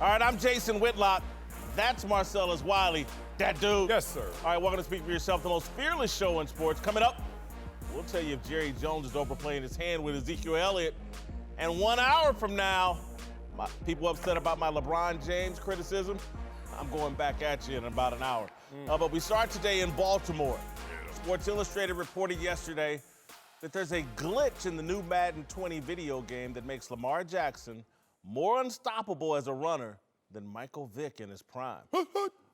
All right, I'm Jason Whitlock. That's Marcellus Wiley. That dude. Yes, sir. All right, welcome to Speak for Yourself, the most fearless show in sports. Coming up, we'll tell you if Jerry Jones is overplaying his hand with Ezekiel Elliott. And 1 hour from now, people upset about my LeBron James criticism. I'm going back at you in about an hour. But we start today in Baltimore. Sports Illustrated reported yesterday that there's a glitch in the new Madden 20 video game that makes Lamar Jackson more unstoppable as a runner than Michael Vick in his prime.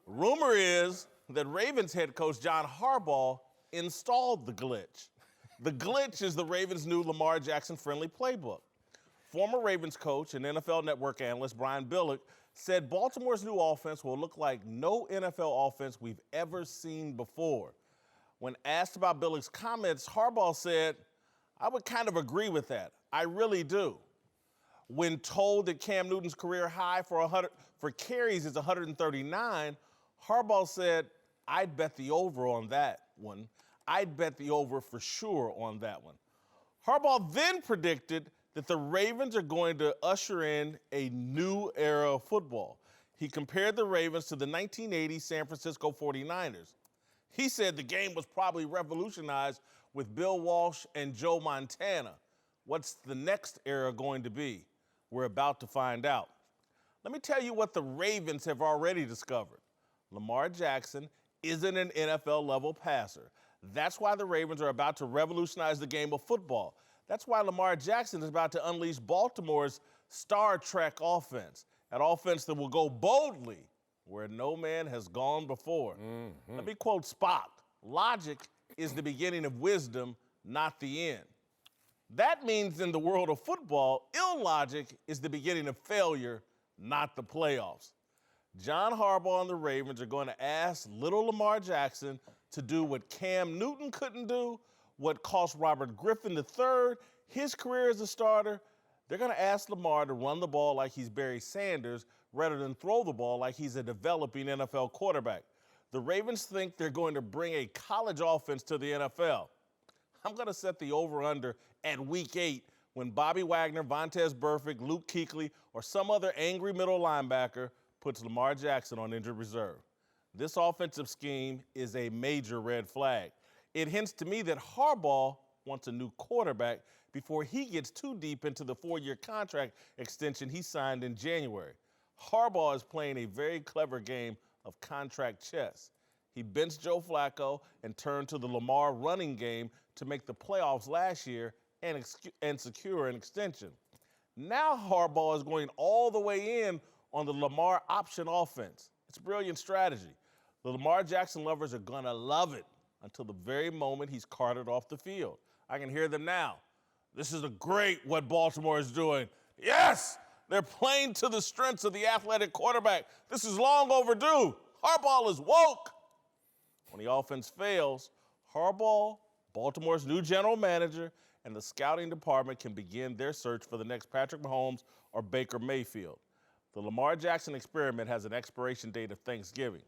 Rumor is that Ravens head coach John Harbaugh installed the glitch. The glitch is the Ravens' new Lamar Jackson-friendly playbook. Former Ravens coach and NFL Network analyst Brian Billick said Baltimore's new offense will look like no NFL offense we've ever seen before. When asked about Billick's comments, Harbaugh said, "I would kind of agree with that. I really do." When told that Cam Newton's career high for carries is 139, Harbaugh said, "I'd bet the over on that one. I'd bet the over for sure on that one." Harbaugh then predicted that the Ravens are going to usher in a new era of football. He compared the Ravens to the 1980 San Francisco 49ers. He said the game was probably revolutionized with Bill Walsh and Joe Montana. What's the next era going to be? We're about to find out. Let me tell you what the Ravens have already discovered. Lamar Jackson isn't an NFL-level passer. That's why the Ravens are about to revolutionize the game of football. That's why Lamar Jackson is about to unleash Baltimore's Star Trek offense, an offense that will go boldly where no man has gone before. Let me quote Spock: "Logic is the beginning of wisdom, not the end." That means in the world of football, illogic is the beginning of failure, not the playoffs. John Harbaugh and the Ravens are going to ask little Lamar Jackson to do what Cam Newton couldn't do, what cost Robert Griffin III his career as a starter. They're going to ask Lamar to run the ball like he's Barry Sanders rather than throw the ball like he's a developing NFL quarterback. The Ravens think they're going to bring a college offense to the NFL. I'm going to set the over-under at week 8 when Bobby Wagner, Vontaze Burfict, Luke Kuechly, or some other angry middle linebacker puts Lamar Jackson on injured reserve. This offensive scheme is a major red flag. It hints to me that Harbaugh wants a new quarterback before he gets too deep into the 4-year contract extension he signed in January. Harbaugh is playing a very clever game of contract chess. He benched Joe Flacco and turned to the Lamar running game to make the playoffs last year and secure an extension. Now Harbaugh is going all the way in on the Lamar option offense. It's a brilliant strategy. The Lamar Jackson lovers are going to love it until the very moment he's carted off the field. I can hear them now. "This is great what Baltimore is doing." Yes, they're playing to the strengths of the athletic quarterback. This is long overdue. Harbaugh is woke. When the offense fails, Harbaugh, Baltimore's new general manager, and the scouting department can begin their search for the next Patrick Mahomes or Baker Mayfield. The Lamar Jackson experiment has an expiration date of Thanksgiving.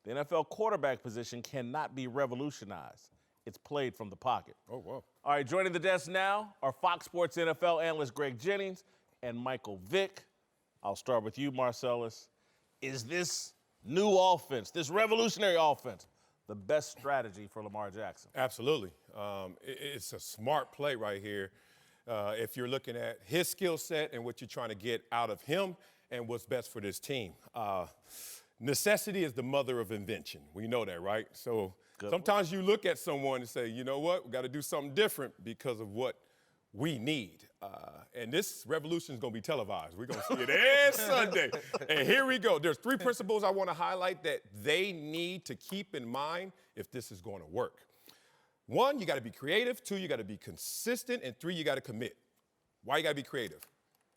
The NFL quarterback position cannot be revolutionized. It's played from the pocket. Oh, wow. All right, joining the desk now are Fox Sports NFL analyst Greg Jennings and Michael Vick. I'll start with you, Marcellus. Is this new offense, this revolutionary offense, the best strategy for Lamar Jackson? Absolutely. It's a smart play right here. If you're looking at his skill set and what you're trying to get out of him and what's best for this team. Necessity is the mother of invention. We know that, right? So sometimes you look at someone and say, you know what, we got to do something different because of what we need. And this revolution is going to be televised. We're going to see it every Sunday. And here we go. There's 3 principles I want to highlight that they need to keep in mind if this is going to work. 1, you got to be creative. 2, you got to be consistent. And 3, you got to commit. Why you got to be creative?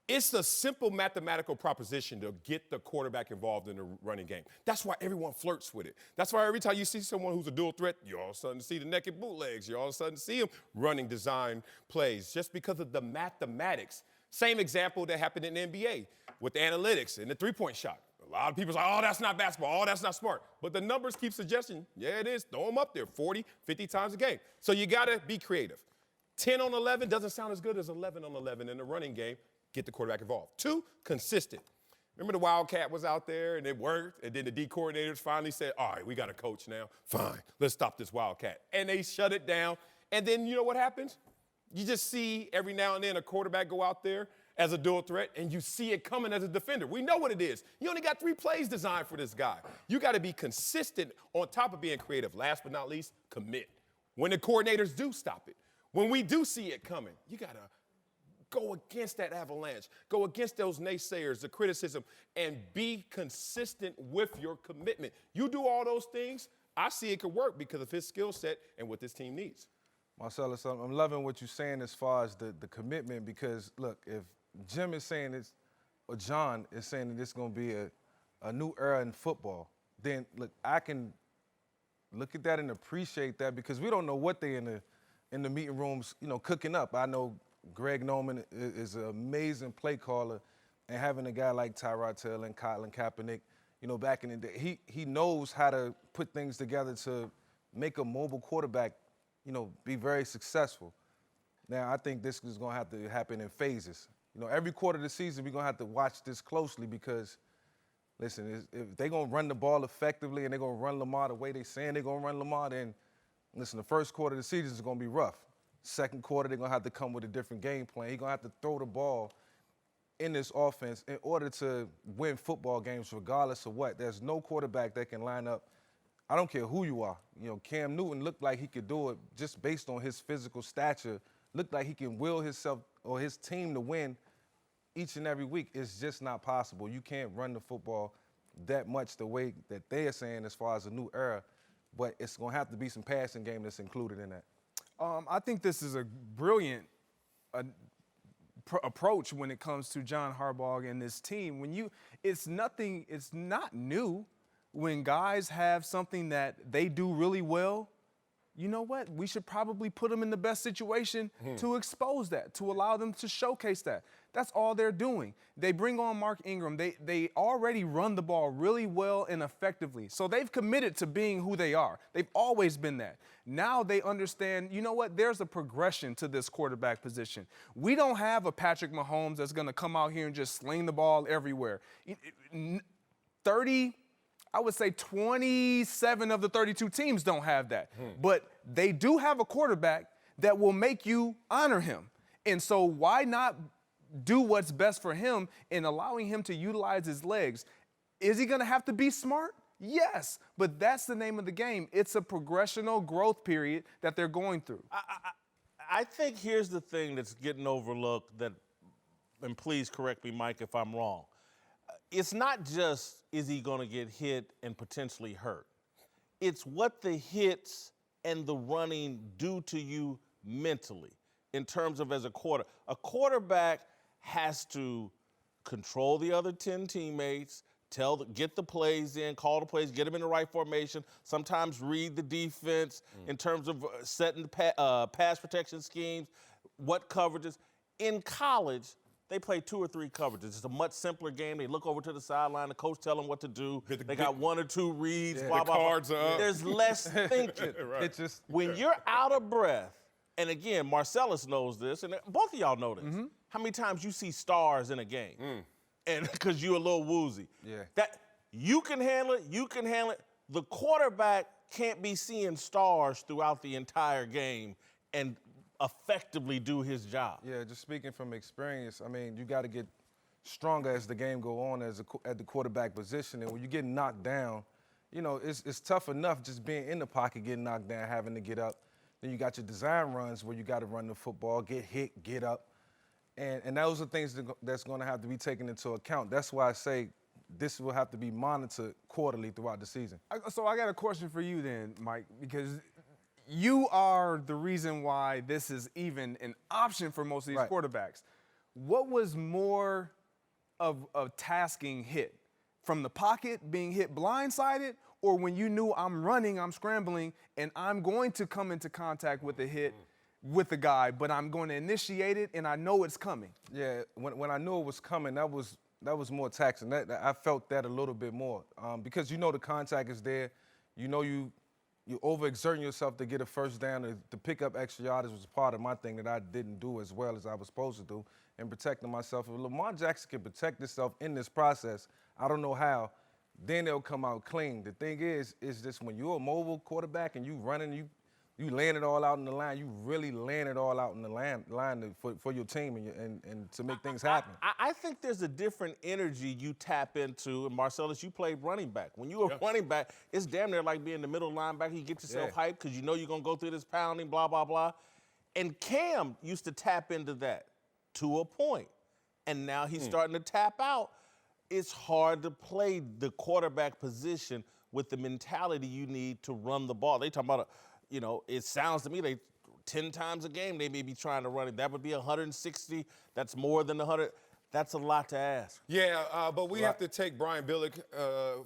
It's a simple mathematical proposition to get the quarterback involved in the running game. That's why everyone flirts with it. That's why every time you see someone who's a dual threat, you all of a sudden see the naked bootlegs. You all of a sudden see them running design plays just because of the mathematics. Same example that happened in the NBA with the analytics and the three-point shot. A lot of people say, oh, that's not basketball. Oh, that's not smart. But the numbers keep suggesting, yeah, it is. Throw them up there 40, 50 times a game. So you got to be creative. 10 on 11 doesn't sound as good as 11 on 11 in the running game. Get the quarterback involved. 2, consistent. Remember the Wildcat was out there and it worked, and then the D coordinators finally said, all right, we got a coach now. Fine, let's stop this Wildcat. And they shut it down. And then you know what happens? You just see every now and then a quarterback go out there as a dual threat, and you see it coming as a defender. We know what it is. You only got 3 plays designed for this guy. You got to be consistent on top of being creative. Last but not least, commit. When the coordinators do stop it, when we do see it coming, you got to go against that avalanche, go against those naysayers, the criticism, and be consistent with your commitment. You do all those things, I see it could work because of his skill set and what this team needs. Marcellus, I'm loving what you're saying as far as the commitment, because, look, if Jim is saying this, or John is saying that it's going to be a new era in football, then, look, I can look at that and appreciate that, because we don't know what they in the meeting rooms, cooking up. I know Greg Norman is an amazing play caller, and having a guy like Tyrod Taylor and Colin Kaepernick, back in the day, he knows how to put things together to make a mobile quarterback, be very successful. Now, I think this is going to have to happen in phases. Every quarter of the season, we're going to have to watch this closely, because, listen, if they're going to run the ball effectively and they're going to run Lamar the way they're saying they're going to run Lamar, then, listen, the first quarter of the season is going to be rough. Second quarter, they're going to have to come with a different game plan. He's going to have to throw the ball in this offense in order to win football games regardless of what. There's no quarterback that can line up. I don't care who you are. Cam Newton looked like he could do it just based on his physical stature. Looked like he can will himself or his team to win each and every week. It's just not possible. You can't run the football that much the way that they are saying as far as a new era, but it's going to have to be some passing game that's included in that. I think this is a brilliant approach when it comes to John Harbaugh and this team. It's not new when guys have something that they do really well. You know what? We should probably put them in the best situation to expose that, to allow them to showcase that. That's all they're doing. They bring on Mark Ingram. They already run the ball really well and effectively. So they've committed to being who they are. They've always been that. Now they understand, you know what? There's a progression to this quarterback position. We don't have a Patrick Mahomes that's going to come out here and just sling the ball everywhere. 27 of the 32 teams don't have that. But they do have a quarterback that will make you honor him. And so why not do what's best for him in allowing him to utilize his legs? Is he going to have to be smart? Yes, but that's the name of the game. It's a progressional growth period that they're going through. I think here's the thing that's getting overlooked, and please correct me, Mike, if I'm wrong. It's not just, is he going to get hit and potentially hurt? It's what the hits and the running do to you mentally in terms of as a quarterback has to control the other 10 teammates, get the plays in, call the plays, get them in the right formation, sometimes read the defense in terms of setting pass protection schemes, what coverages. In college, they play 2 or 3 coverages. It's a much simpler game. They look over to the sideline, the coach tell them what to do. They got 1 or 2 reads, blah, blah, cards blah. are up. There's less thinking. Right. When you're out of breath, and again, Marcellus knows this, and both of y'all know this. How many times you see stars in a game? And because you're a little woozy. Yeah. That you can handle it. The quarterback can't be seeing stars throughout the entire game and effectively do his job. Yeah, just speaking from experience, I mean, you got to get stronger as the game go on at the quarterback position. And when you get knocked down, it's tough enough just being in the pocket, getting knocked down, having to get up. Then you got your design runs where you got to run the football, get hit, get up. And those are things that's going to have to be taken into account. That's why I say this will have to be monitored quarterly throughout the season. So I got a question for you then, Mike, because you are the reason why this is even an option for most of these quarterbacks. What was more of a tasking hit? From the pocket, being hit blindsided, or when you knew I'm running, I'm scrambling, and I'm going to come into contact with a hit with the guy, but I'm going to initiate it, and I know it's coming? Yeah, when I knew it was coming, that was more taxing. I felt that a little bit more because the contact is there. You you overexerting yourself to get a first down, to pick up extra yardage was part of my thing that I didn't do as well as I was supposed to do, and protecting myself. If Lamar Jackson can protect himself in this process, I don't know how, then they'll come out clean. The thing is just when you're a mobile quarterback and you running, you laying it all out in the line, you really laying it all out in the line for your team and to make things happen. I think there's a different energy you tap into. And Marcellus, you played running back. When you were running back, it's damn near like being the middle linebacker. You get yourself hyped because you know you're going to go through this pounding, blah, blah, blah. And Cam used to tap into that to a point. And now he's starting to tap out. It's hard to play the quarterback position with the mentality you need to run the ball. They talking about it sounds to me they 10 times a game they may be trying to run it. That would be 160. That's more than 100. That's a lot to ask. Yeah, but we have to take Brian Billick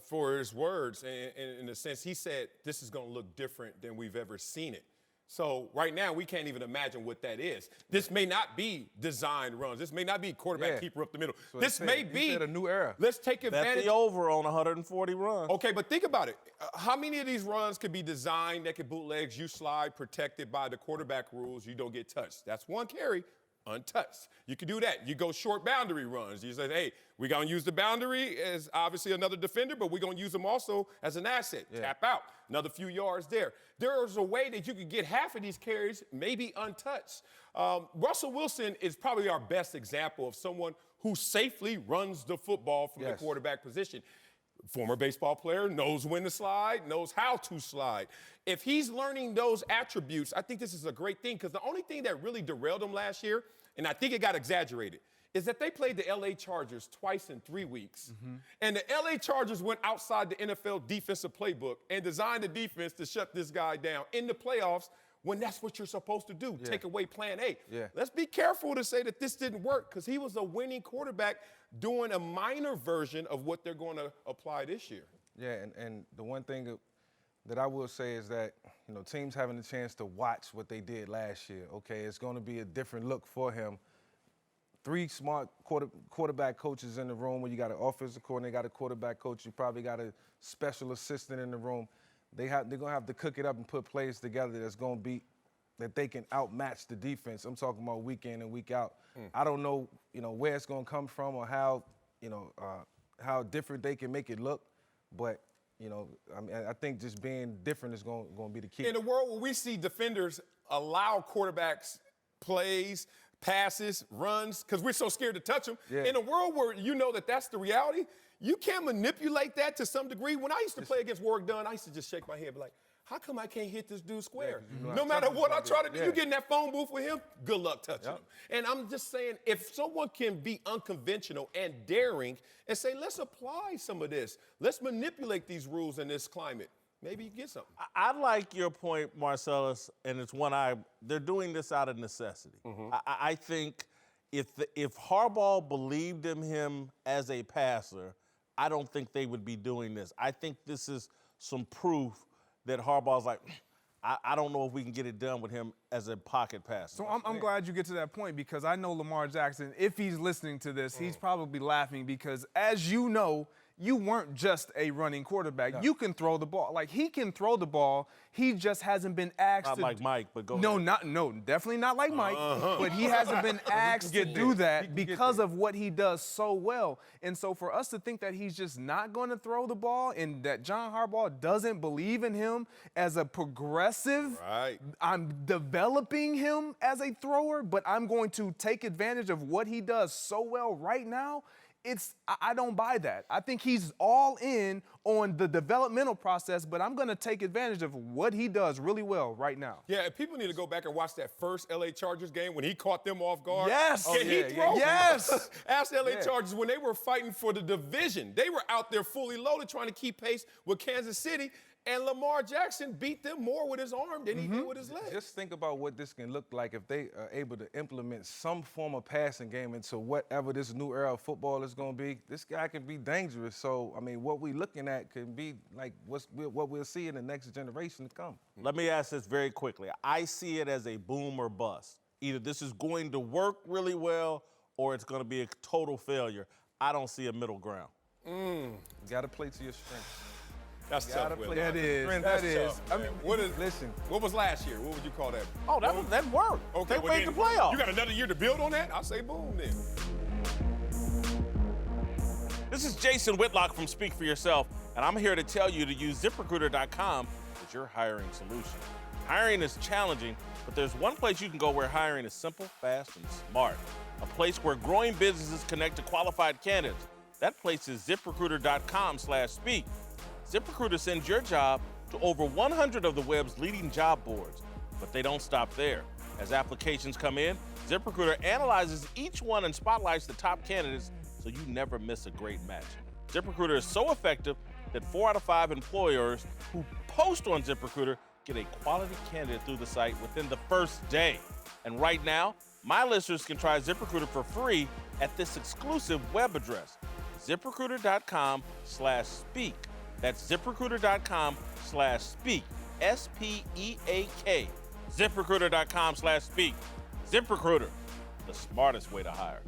for his words. And in a sense, he said this is going to look different than we've ever seen it. So right now, we can't even imagine what that is. This may not be designed runs. This may not be quarterback keeper up the middle. So this may be a new era. Let's take advantage. That's the over on 140 runs. Okay, but think about it. How many of these runs could be designed that could bootlegs, you slide, protected by the quarterback rules, you don't get touched? That's one carry, untouched. You can do that. You go short boundary runs. You say, hey, we're going to use the boundary as obviously another defender, but we're going to use them also as an asset. Tap out. Another few yards there. There's a way that you could get half of these carries maybe untouched. Russell Wilson is probably our best example of someone who safely runs the football from the quarterback position. Former baseball player, knows when to slide, knows how to slide. If he's learning those attributes, I think this is a great thing because the only thing that really derailed him last year, and I think it got exaggerated, is that they played the L.A. Chargers twice in 3 weeks. And the L.A. Chargers went outside the NFL defensive playbook and designed a defense to shut this guy down in the playoffs when that's what you're supposed to do, take away plan A. Let's be careful to say that this didn't work because he was a winning quarterback doing a minor version of what they're going to apply this year. Yeah, and the one thing that I will say is that, teams having the chance to watch what they did last year, okay, it's going to be a different look for him. 3 smart quarterback coaches in the room where you got an offensive coordinator, got a quarterback coach, you probably got a special assistant in the room. They're going to have to cook it up and put plays together that they can outmatch the defense. I'm talking about week in and week out. I don't know, where it's going to come from or how different they can make it look, but I think just being different is going to be the key. In a world where we see defenders allow quarterbacks plays, passes, runs, because we're so scared to touch them. In a world where that's the reality, you can manipulate that to some degree. When I used to play against Warwick Dunn, I used to just shake my head and be like, how come I can't hit this dude square? No matter what I try to do, you get in that phone booth with him, good luck touching him. And I'm just saying, if someone can be unconventional and daring and say, let's apply some of this, let's manipulate these rules in this climate, maybe you get something. I like your point, Marcellus, and it's they're doing this out of necessity. I think if Harbaugh believed in him as a passer, I don't think they would be doing this. I think this is some proof that Harbaugh's like, I don't know if we can get it done with him as a pocket passer. So I'm glad you get to that point because I know Lamar Jackson, if he's listening to this, he's probably laughing because, as you know, you weren't just a running quarterback. No. You can throw the ball. Like, he can throw the ball. He just hasn't been asked not to. Not like Mike, but go no, ahead. Definitely not like Mike. But he hasn't been asked to do that because of what he does so well. And so for us to think that he's just not going to throw the ball and that John Harbaugh doesn't believe in him as a progressive, I'm developing him as a thrower, but I'm going to take advantage of what he does so well right now. I don't buy that. I think he's all in on the developmental process, but I'm going to take advantage of what he does really well right now. Yeah, people need to go back and watch that first L.A. Chargers game when he caught them off guard. Yes. Can he throw? Yes. Ask L.A. Chargers when they were fighting for the division. They were out there fully loaded trying to keep pace with Kansas City. And Lamar Jackson beat them more with his arm than he did with his leg. Just think about what this can look like if they are able to implement some form of passing game into whatever this new era of football is going to be. This guy can be dangerous. So, I mean, what we're looking at can be like what we'll see in the next generation to come. Let me ask this very quickly. I see it as a boom or bust. Either this is going to work really well or it's going to be a total failure. I don't see a middle ground. You got to play to your strengths. That's tough, Will. That is. Tough, I man. mean, What was last year? What would you call that? Oh, that worked. Okay, They made the playoffs. You got another year to build on that? I'll say boom then. This is Jason Whitlock from Speak for Yourself, and I'm here to tell you to use ZipRecruiter.com as your hiring solution. Hiring is challenging, but there's one place you can go where hiring is simple, fast, and smart. A place where growing businesses connect to qualified candidates. That place is ZipRecruiter.com/speak. ZipRecruiter sends your job to over 100 of the web's leading job boards. But they don't stop there. As applications come in, ZipRecruiter analyzes each one and spotlights the top candidates so you never miss a great match. ZipRecruiter is so effective that 4 out of 5 employers who post on ZipRecruiter get a quality candidate through the site within the first day. And right now, my listeners can try ZipRecruiter for free at this exclusive web address, ZipRecruiter.com/speak. That's ZipRecruiter.com/speak. SPEAK. ZipRecruiter.com/speak. ZipRecruiter, the smartest way to hire.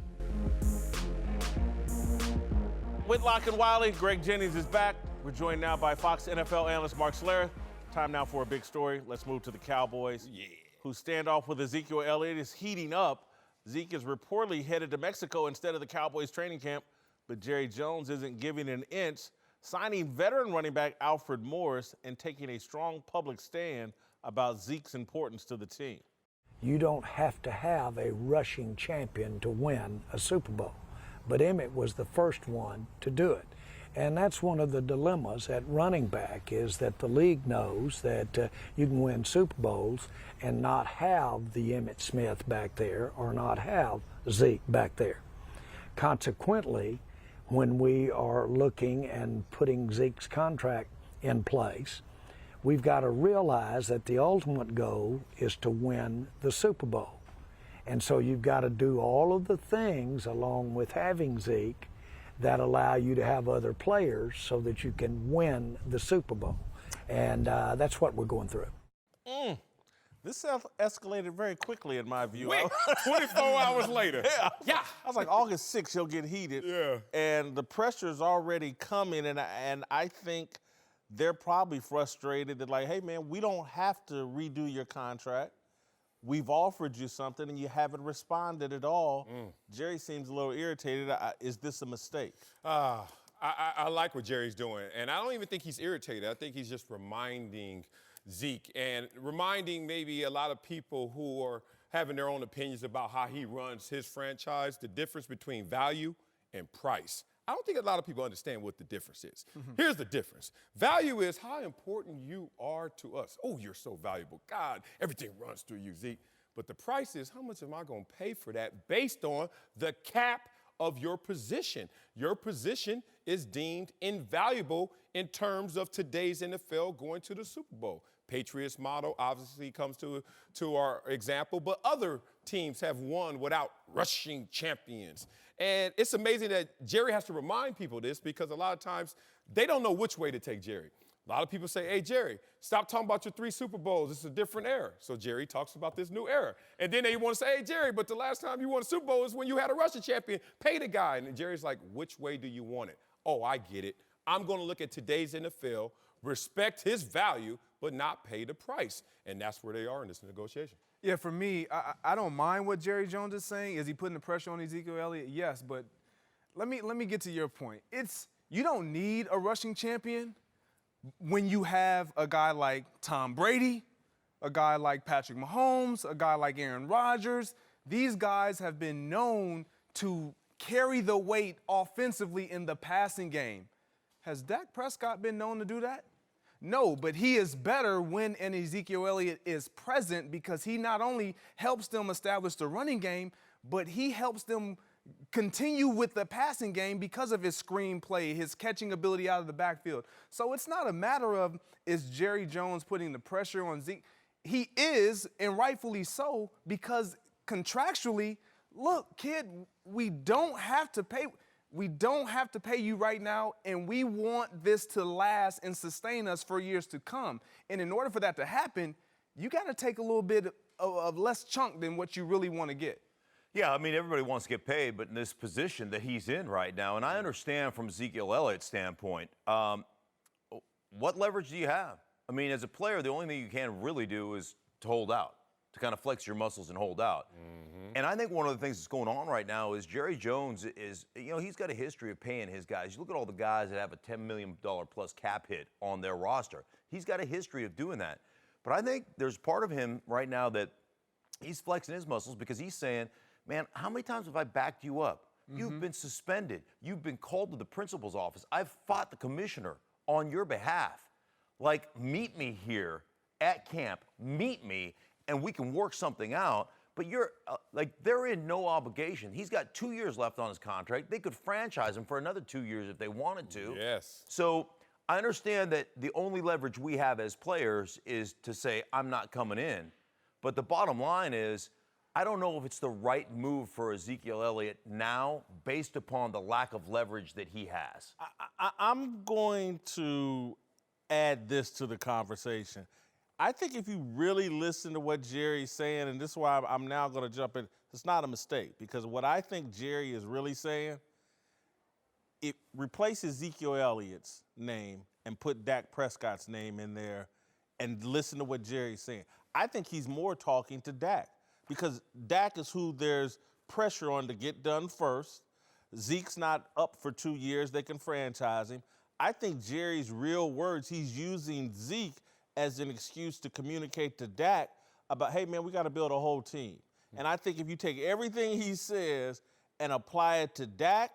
Whitlock and Wiley, Greg Jennings is back. We're joined now by Fox NFL analyst Mark Schlereth. Time now for a big story. Let's move to the Cowboys, whose standoff with Ezekiel Elliott is heating up. Zeke is reportedly headed to Mexico instead of the Cowboys training camp, but Jerry Jones isn't giving an inch, signing veteran running back Alfred Morris and taking a strong public stand about Zeke's importance to the team. You don't have to have a rushing champion to win a Super Bowl, but Emmett was the first one to do it. And that's one of the dilemmas at running back, is that the league knows that you can win Super Bowls and not have the Emmitt Smith back there or not have Zeke back there. Consequently, when we are looking and putting Zeke's contract in place, we've got to realize that the ultimate goal is to win the Super Bowl. And so you've got to do all of the things along with having Zeke that allow you to have other players so that you can win the Super Bowl. And that's what we're going through. This escalated very quickly in my view. Wait, 24 hours later. Yeah. I was like, August 6th, he'll get heated. Yeah. And the pressure's already coming, and I think they're probably frustrated that, like, hey, man, we don't have to redo your contract. We've offered you something, and you haven't responded at all. Jerry seems a little irritated. Is this a mistake? I like what Jerry's doing, and I don't even think he's irritated. I think he's just reminding Zeke and reminding maybe a lot of people who are having their own opinions about how he runs his franchise, the difference between value and price. I don't think a lot of people understand what the difference is. Here's the difference. Value is how important you are to us. Oh, you're so valuable. God, everything runs through you, Zeke. But the price is, how much am I going to pay for that based on the cap of your position? Your position is deemed invaluable in terms of today's NFL going to the Super Bowl. Patriots model obviously comes to our example, but other teams have won without rushing champions. And it's amazing that Jerry has to remind people this, because a lot of times they don't know which way to take Jerry. A lot of people say, hey, Jerry, stop talking about your 3 Super Bowls. It's a different era. So Jerry talks about this new era. And then they want to say, hey, Jerry, but the last time you won a Super Bowl is when you had a rushing champion. Pay the guy. And Jerry's like, which way do you want it? Oh, I get it. I'm going to look at today's NFL, respect his value, but not pay the price. And that's where they are in this negotiation. Yeah, for me, I don't mind what Jerry Jones is saying. Is he putting the pressure on Ezekiel Elliott? Yes, but let me get to your point. You don't need a rushing champion when you have a guy like Tom Brady, a guy like Patrick Mahomes, a guy like Aaron Rodgers. These guys have been known to carry the weight offensively in the passing game. Has Dak Prescott been known to do that? No, but he is better when an Ezekiel Elliott is present, because he not only helps them establish the running game, but he helps them continue with the passing game because of his screenplay, his catching ability out of the backfield. So it's not a matter of, is Jerry Jones putting the pressure on Zeke? He is, and rightfully so, because contractually, look, kid, we don't have to pay you right now, and we want this to last and sustain us for years to come. And in order for that to happen, you got to take a little bit of less chunk than what you really want to get. Yeah, I mean, everybody wants to get paid, but in this position that he's in right now, and I understand from Ezekiel Elliott's standpoint, what leverage do you have? I mean, as a player, the only thing you can really do is to hold out, to kind of flex your muscles and hold out. And I think one of the things that's going on right now is Jerry Jones is, he's got a history of paying his guys. You look at all the guys that have a $10 million plus cap hit on their roster. He's got a history of doing that. But I think there's part of him right now that he's flexing his muscles because he's saying, man, how many times have I backed you up? You've been suspended. You've been called to the principal's office. I've fought the commissioner on your behalf. Like, meet me here at camp. Meet me, and we can work something out. But you're, they're in no obligation. He's got 2 years left on his contract. They could franchise him for another 2 years if they wanted to. Yes. So I understand that the only leverage we have as players is to say, I'm not coming in. But the bottom line is, I don't know if it's the right move for Ezekiel Elliott now based upon the lack of leverage that he has. I'm going to add this to the conversation. I think if you really listen to what Jerry's saying, and this is why I'm now going to jump in, it's not a mistake, because what I think Jerry is really saying, it replace Ezekiel Elliott's name and put Dak Prescott's name in there and listen to what Jerry's saying. I think he's more talking to Dak, because Dak is who there's pressure on to get done first. Zeke's not up for 2 years. They can franchise him. I think Jerry's real words, he's using Zeke as an excuse to communicate to Dak about, hey, man, we got to build a whole team. And I think if you take everything he says and apply it to Dak,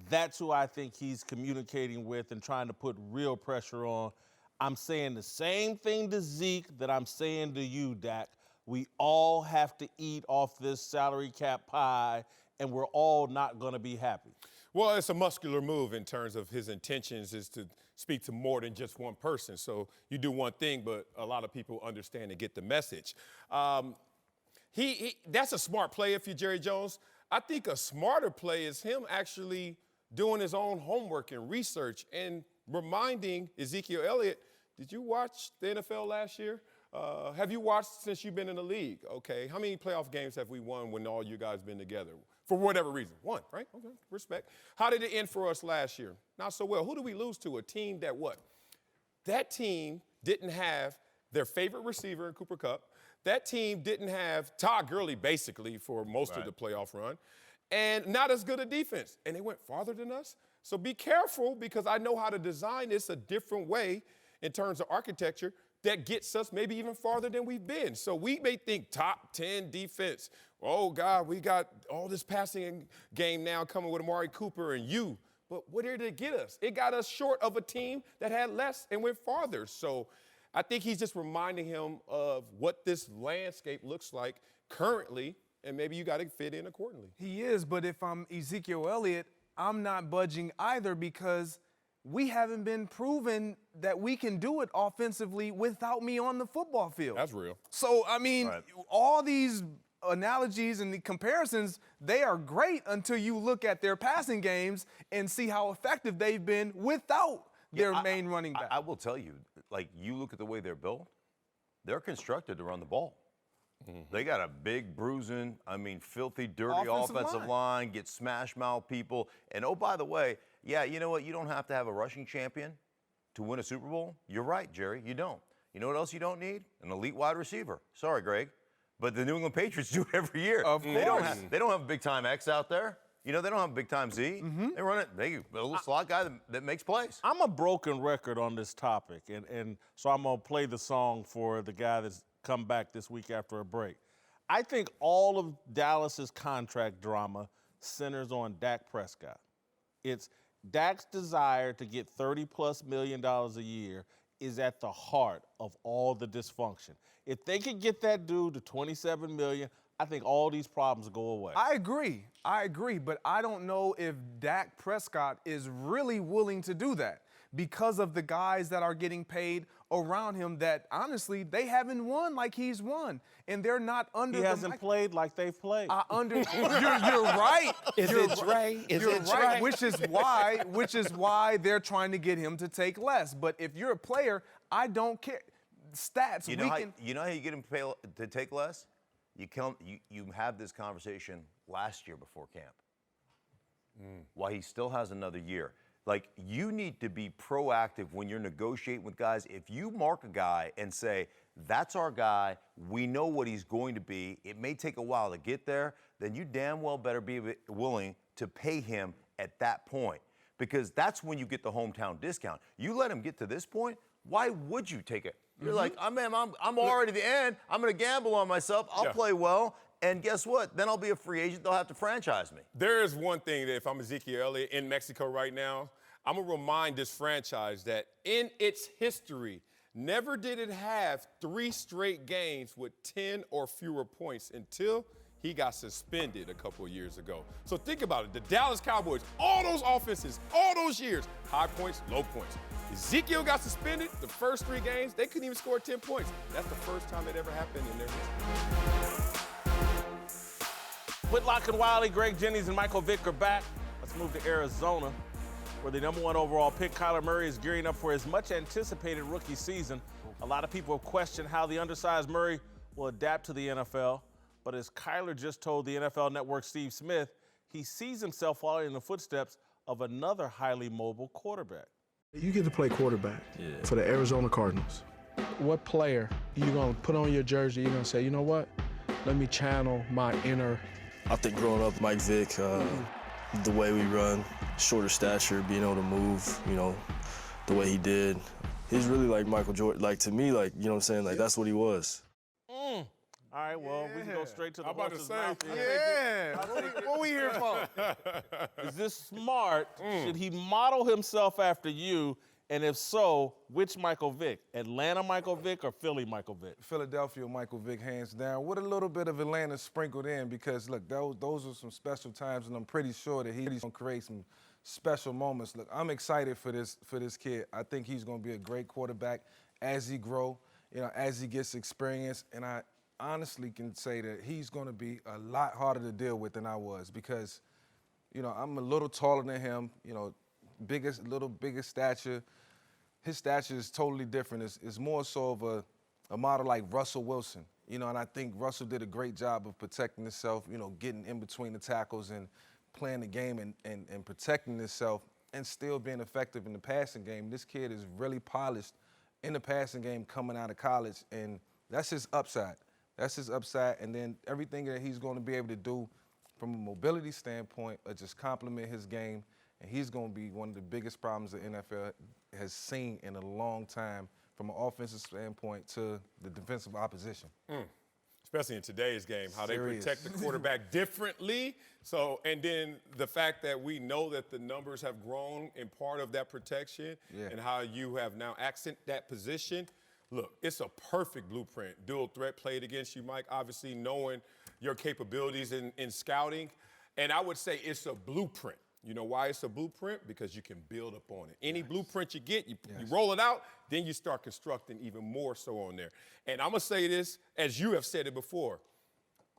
that's who I think he's communicating with and trying to put real pressure on. I'm saying the same thing to Zeke that I'm saying to you, Dak. We all have to eat off this salary cap pie, and we're all not going to be happy. Well, it's a muscular move in terms of his intentions is to speak to more than just one person. So you do one thing, but a lot of people understand and get the message. That's a smart play if you're Jerry Jones. I think a smarter play is him actually doing his own homework and research and reminding Ezekiel Elliott, did you watch the NFL last year? Have you watched since you've been in the league? Okay, how many playoff games have we won when all you guys been together? For whatever reason. One, right? Okay, respect. How did it end for us last year? Not so well. Who did we lose to? A team that what? That team didn't have their favorite receiver in Cooper Kupp. That team didn't have Todd Gurley, basically, for most of the playoff run. And not as good a defense. And they went farther than us. So be careful, because I know how to design this a different way in terms of architecture that gets us maybe even farther than we've been. So we may think top 10 defense. Oh, God, we got all this passing game now coming with Amari Cooper and you. But where did it get us? It got us short of a team that had less and went farther. So I think he's just reminding him of what this landscape looks like currently, and maybe you got to fit in accordingly. He is, but if I'm Ezekiel Elliott, I'm not budging either, because we haven't been proven that we can do it offensively without me on the football field. That's real. So, I mean, all these analogies and the comparisons, they are great until you look at their passing games and see how effective they've been without their main running back. I will tell you, like, you look at the way they're built, they're constructed to run the ball. They got a big bruising, filthy, dirty offensive line, get smash mouth people. And, oh, by the way, yeah, you know what? You don't have to have a rushing champion to win a Super Bowl. You're right, Jerry. You don't. You know what else you don't need? An elite wide receiver. Sorry, Greg. But the New England Patriots do it every year. Of course. They don't have a big-time X out there. You know, they don't have a big-time Z. They run it. They a little slot guy that makes plays. I'm a broken record on this topic, and so I'm going to play the song for the guy that's come back this week after a break. I think all of Dallas's contract drama centers on Dak Prescott. It's Dak's desire to get $30+ million a year is at the heart of all the dysfunction. If they could get that dude to $27 million, I think all these problems go away. I agree, but I don't know if Dak Prescott is really willing to do that because of the guys that are getting paid around him that, honestly, they haven't won like he's won, and they're not under. He hasn't played like they've played. You're right. Is it Dre? You're right. Which is why they're trying to get him to take less. But if you're a player, I don't care. Stats. You know how you get him to take less? You have this conversation last year before camp. Why he still has another year. Like, you need to be proactive when you're negotiating with guys. If you mark a guy and say, that's our guy, we know what he's going to be, it may take a while to get there, then you damn well better be willing to pay him at that point, because that's when you get the hometown discount. You let him get to this point, why would you take it? You're like, I'm already at the end. I'm going to gamble on myself. I'll play well. And guess what? Then I'll be a free agent. They'll have to franchise me. There is one thing that if I'm Ezekiel Elliott in Mexico right now, I'm going to remind this franchise that in its history, never did it have 3 straight games with 10 or fewer points until he got suspended a couple of years ago. So think about it. The Dallas Cowboys, all those offenses, all those years, high points, low points. Ezekiel got suspended the first 3 games. They couldn't even score 10 points. That's the first time it ever happened in their history. Whitlock and Wiley, Greg Jennings, and Michael Vick are back. Let's move to Arizona, where the #1 overall pick, Kyler Murray, is gearing up for his much-anticipated rookie season. A lot of people have questioned how the undersized Murray will adapt to the NFL. But as Kyler just told the NFL Network Steve Smith, he sees himself following in the footsteps of another highly mobile quarterback. You get to play quarterback for the Arizona Cardinals. What player you going to put on your jersey, you're going to say, you know what, let me channel my inner. I think growing up, Mike Vick, the way we run, shorter stature, being able to move, you know, the way he did. He's really like Michael Jordan. Like, to me, like, you know what I'm saying? Like, that's what he was. All right, well, we can go straight to the horse's mouth. What we here for? Is this smart? Should he model himself after you? And if so, which Michael Vick? Atlanta Michael Vick or Philly Michael Vick? Philadelphia Michael Vick, hands down, with a little bit of Atlanta sprinkled in because, look, those are some special times, and I'm pretty sure that he's going to create some special moments. Look, I'm excited for this kid. I think he's going to be a great quarterback as he grow, you know, as he gets experience, and I honestly can say that he's going to be a lot harder to deal with than I was because, you know, I'm a little taller than him, you know, bigger stature. His stature is totally different. It's more so of a model like Russell Wilson, you know, and I think Russell did a great job of protecting himself, you know, getting in between the tackles and playing the game and protecting himself and still being effective in the passing game. This kid is really polished in the passing game coming out of college, and that's his upside. That's his upside, and then everything that he's going to be able to do from a mobility standpoint or just complement his game, and he's going to be one of the biggest problems the NFL has seen in a long time from an offensive standpoint to the defensive opposition. Especially in today's game, how Serious. they protect the quarterback differently. So, and then the fact that we know that the numbers have grown in part of that protection and how you have now accent that position. Look, it's a perfect blueprint. Dual threat played against you, Mike, obviously knowing your capabilities in scouting. And I would say it's a blueprint. You know why it's a blueprint? Because you can build up on it. Any blueprint you get, you roll it out, then you start constructing even more so on there. And I'm going to say this, as you have said it before,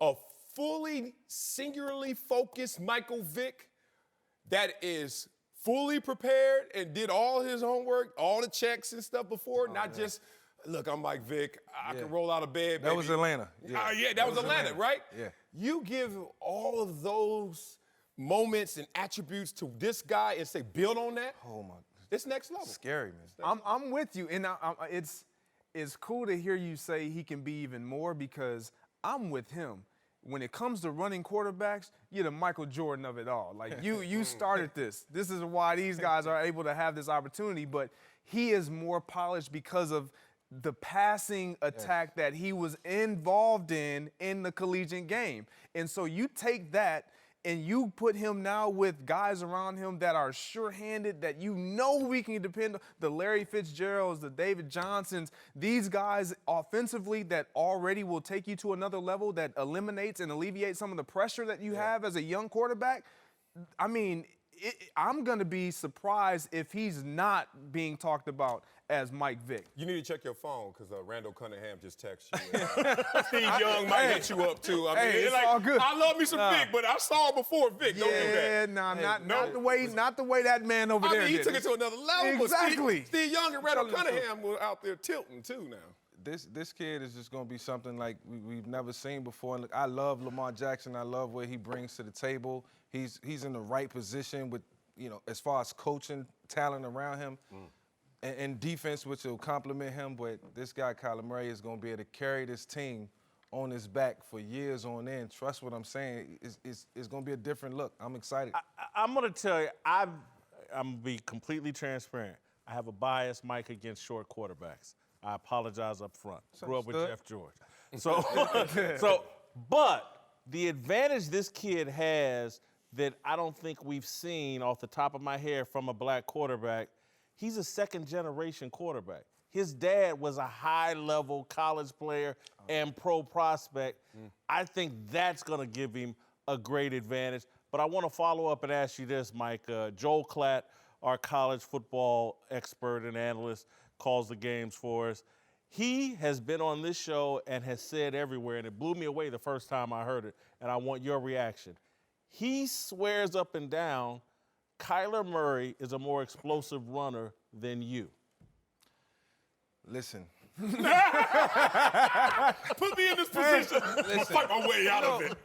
a fully singularly focused Michael Vick that is fully prepared and did all his homework, all the checks and stuff before, just, look, I'm Mike Vick, I can roll out of bed, baby. That was Atlanta. That was Atlanta, right? Yeah. You give all of those moments and attributes to this guy and say, build on that. Oh, my. It's next level. Scary, man. I'm with you, and it's cool to hear you say he can be even more because I'm with him. When it comes to running quarterbacks, you're the Michael Jordan of it all. Like, you started this. This is why these guys are able to have this opportunity, but he is more polished because of the passing attack that he was involved in the collegiate game. And so you take that and you put him now with guys around him that are sure-handed, that you know we can depend on, the Larry Fitzgeralds, the David Johnsons, these guys offensively that already will take you to another level that eliminates and alleviates some of the pressure that you have as a young quarterback. I mean, I'm going to be surprised if he's not being talked about as Mike Vick. You need to check your phone because Randall Cunningham just texted you. Steve Young might hit you up too. I mean, it's all good. I love me some Vick, but I saw him before Vick. Don't do that. Not the way that man over there. I mean, he took it to another level. Exactly. But Steve Young and Randall Cunningham were out there tilting too now. This kid is just going to be something like we've never seen before. And look, I love Lamar Jackson. I love what he brings to the table. He's in the right position with as far as coaching talent around him and defense, which will complement him. But this guy, Kyler Murray, is going to be able to carry this team on his back for years on end. Trust what I'm saying. It's going to be a different look. I'm excited. I'm going to tell you, I'm going to be completely transparent. I have a bias, Mike, against short quarterbacks. I apologize up front. Grew up with Jeff George. But the advantage this kid has that I don't think we've seen off the top of my head from a black quarterback, he's a second-generation quarterback. His dad was a high-level college player and pro prospect. I think that's going to give him a great advantage. But I want to follow up and ask you this, Mike. Joel Klatt, our college football expert and analyst, calls the games for us. He has been on this show and has said everywhere, and it blew me away the first time I heard it, and I want your reaction. He swears up and down Kyler Murray is a more explosive runner than you. Listen. Put me in this position. I'll fight my way out of it.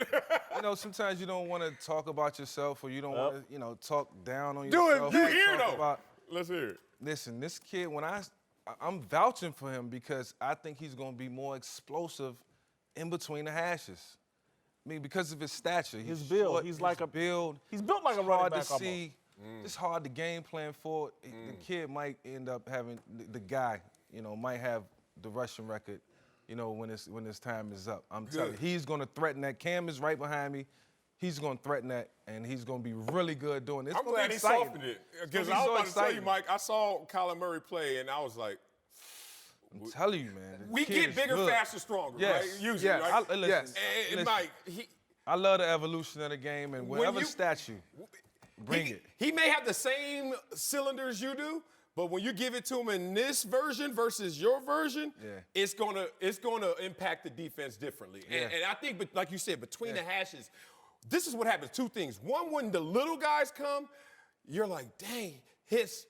Sometimes you don't want to talk about yourself, or you don't want to, talk down on Do yourself. it. You're here, though. Let's hear it. Listen, this kid, I'm vouching for him because I think he's going to be more explosive in between the hashes. I mean, because of his stature. His build. He's built like a running back. Hard to see. It's hard to game plan for. The kid might end up having the guy. Might have the rushing record. When his time is up. I'm telling you, he's going to threaten that. Cam is right behind me. He's going to threaten that, and he's going to be really good doing it. I'm glad he softened it. Because I was about to tell you, Mike, I saw Kyler Murray play, and I was like, I'm telling you, man. We get bigger, faster, stronger, right? Usually, yes. right? Yes. And Mike, I love the evolution of the game, and whatever statue, bring it. He may have the same cylinders you do, but when you give it to him in this version versus your version, it's gonna impact the defense differently. And I think, but like you said, between the hashes, this is what happens. Two things. One, when the little guys come, you're like, dang, his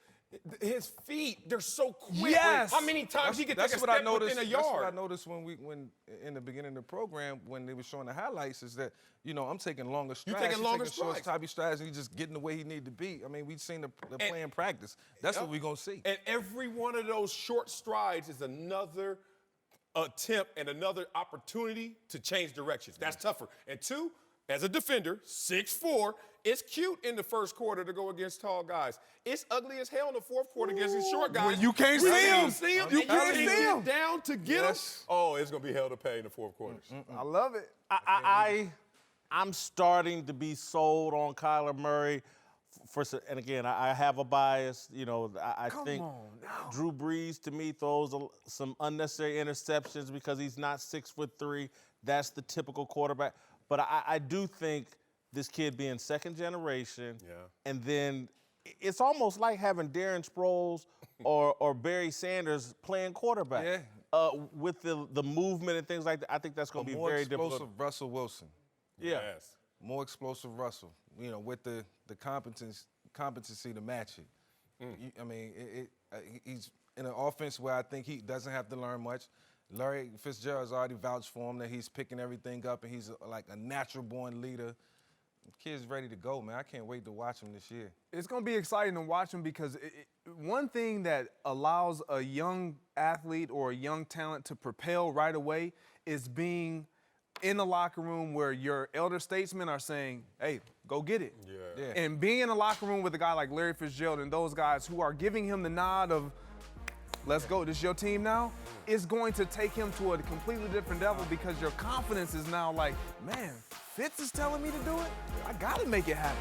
feet, they're so quick. Yes. How many times he can take a step within a yard? That's what I noticed when in the beginning of the program, when they were showing the highlights, is that, I'm taking longer strides. You're taking longer strides. Short, strides, and he's just getting the way he need to be. I mean, we've seen the play in practice. That's what we're going to see. And every one of those short strides is another attempt and another opportunity to change directions. That's tougher. And two, as a defender, 6'4", it's cute in the first quarter to go against tall guys. It's ugly as hell in the fourth quarter against these short guys. Well, you can't see him. You can't see him. Down to get him. Oh, it's going to be hell to pay in the fourth quarter. I love it. I'm starting to be sold on Kyler Murray. And again, I have a bias. I think Drew Brees, to me, throws some unnecessary interceptions because he's not 6'3". That's the typical quarterback. But I do think this kid being second generation, and then it's almost like having Darren Sproles or Barry Sanders playing quarterback. With the movement and things like that. I think that's going to be very difficult. More explosive Russell Wilson. Yes. More explosive Russell, with the competency to match it. He's in an offense where I think he doesn't have to learn much. Larry Fitzgerald's already vouched for him that he's picking everything up, and he's like a natural-born leader. The kid's ready to go, man. I can't wait to watch him this year. It's going to be exciting to watch him because one thing that allows a young athlete or a young talent to propel right away is being in the locker room where your elder statesmen are saying, hey, go get it. And being in a locker room with a guy like Larry Fitzgerald and those guys who are giving him the nod of, let's go, this is your team now, is going to take him to a completely different level because your confidence is now like, man, Fitz is telling me to do it? I gotta make it happen.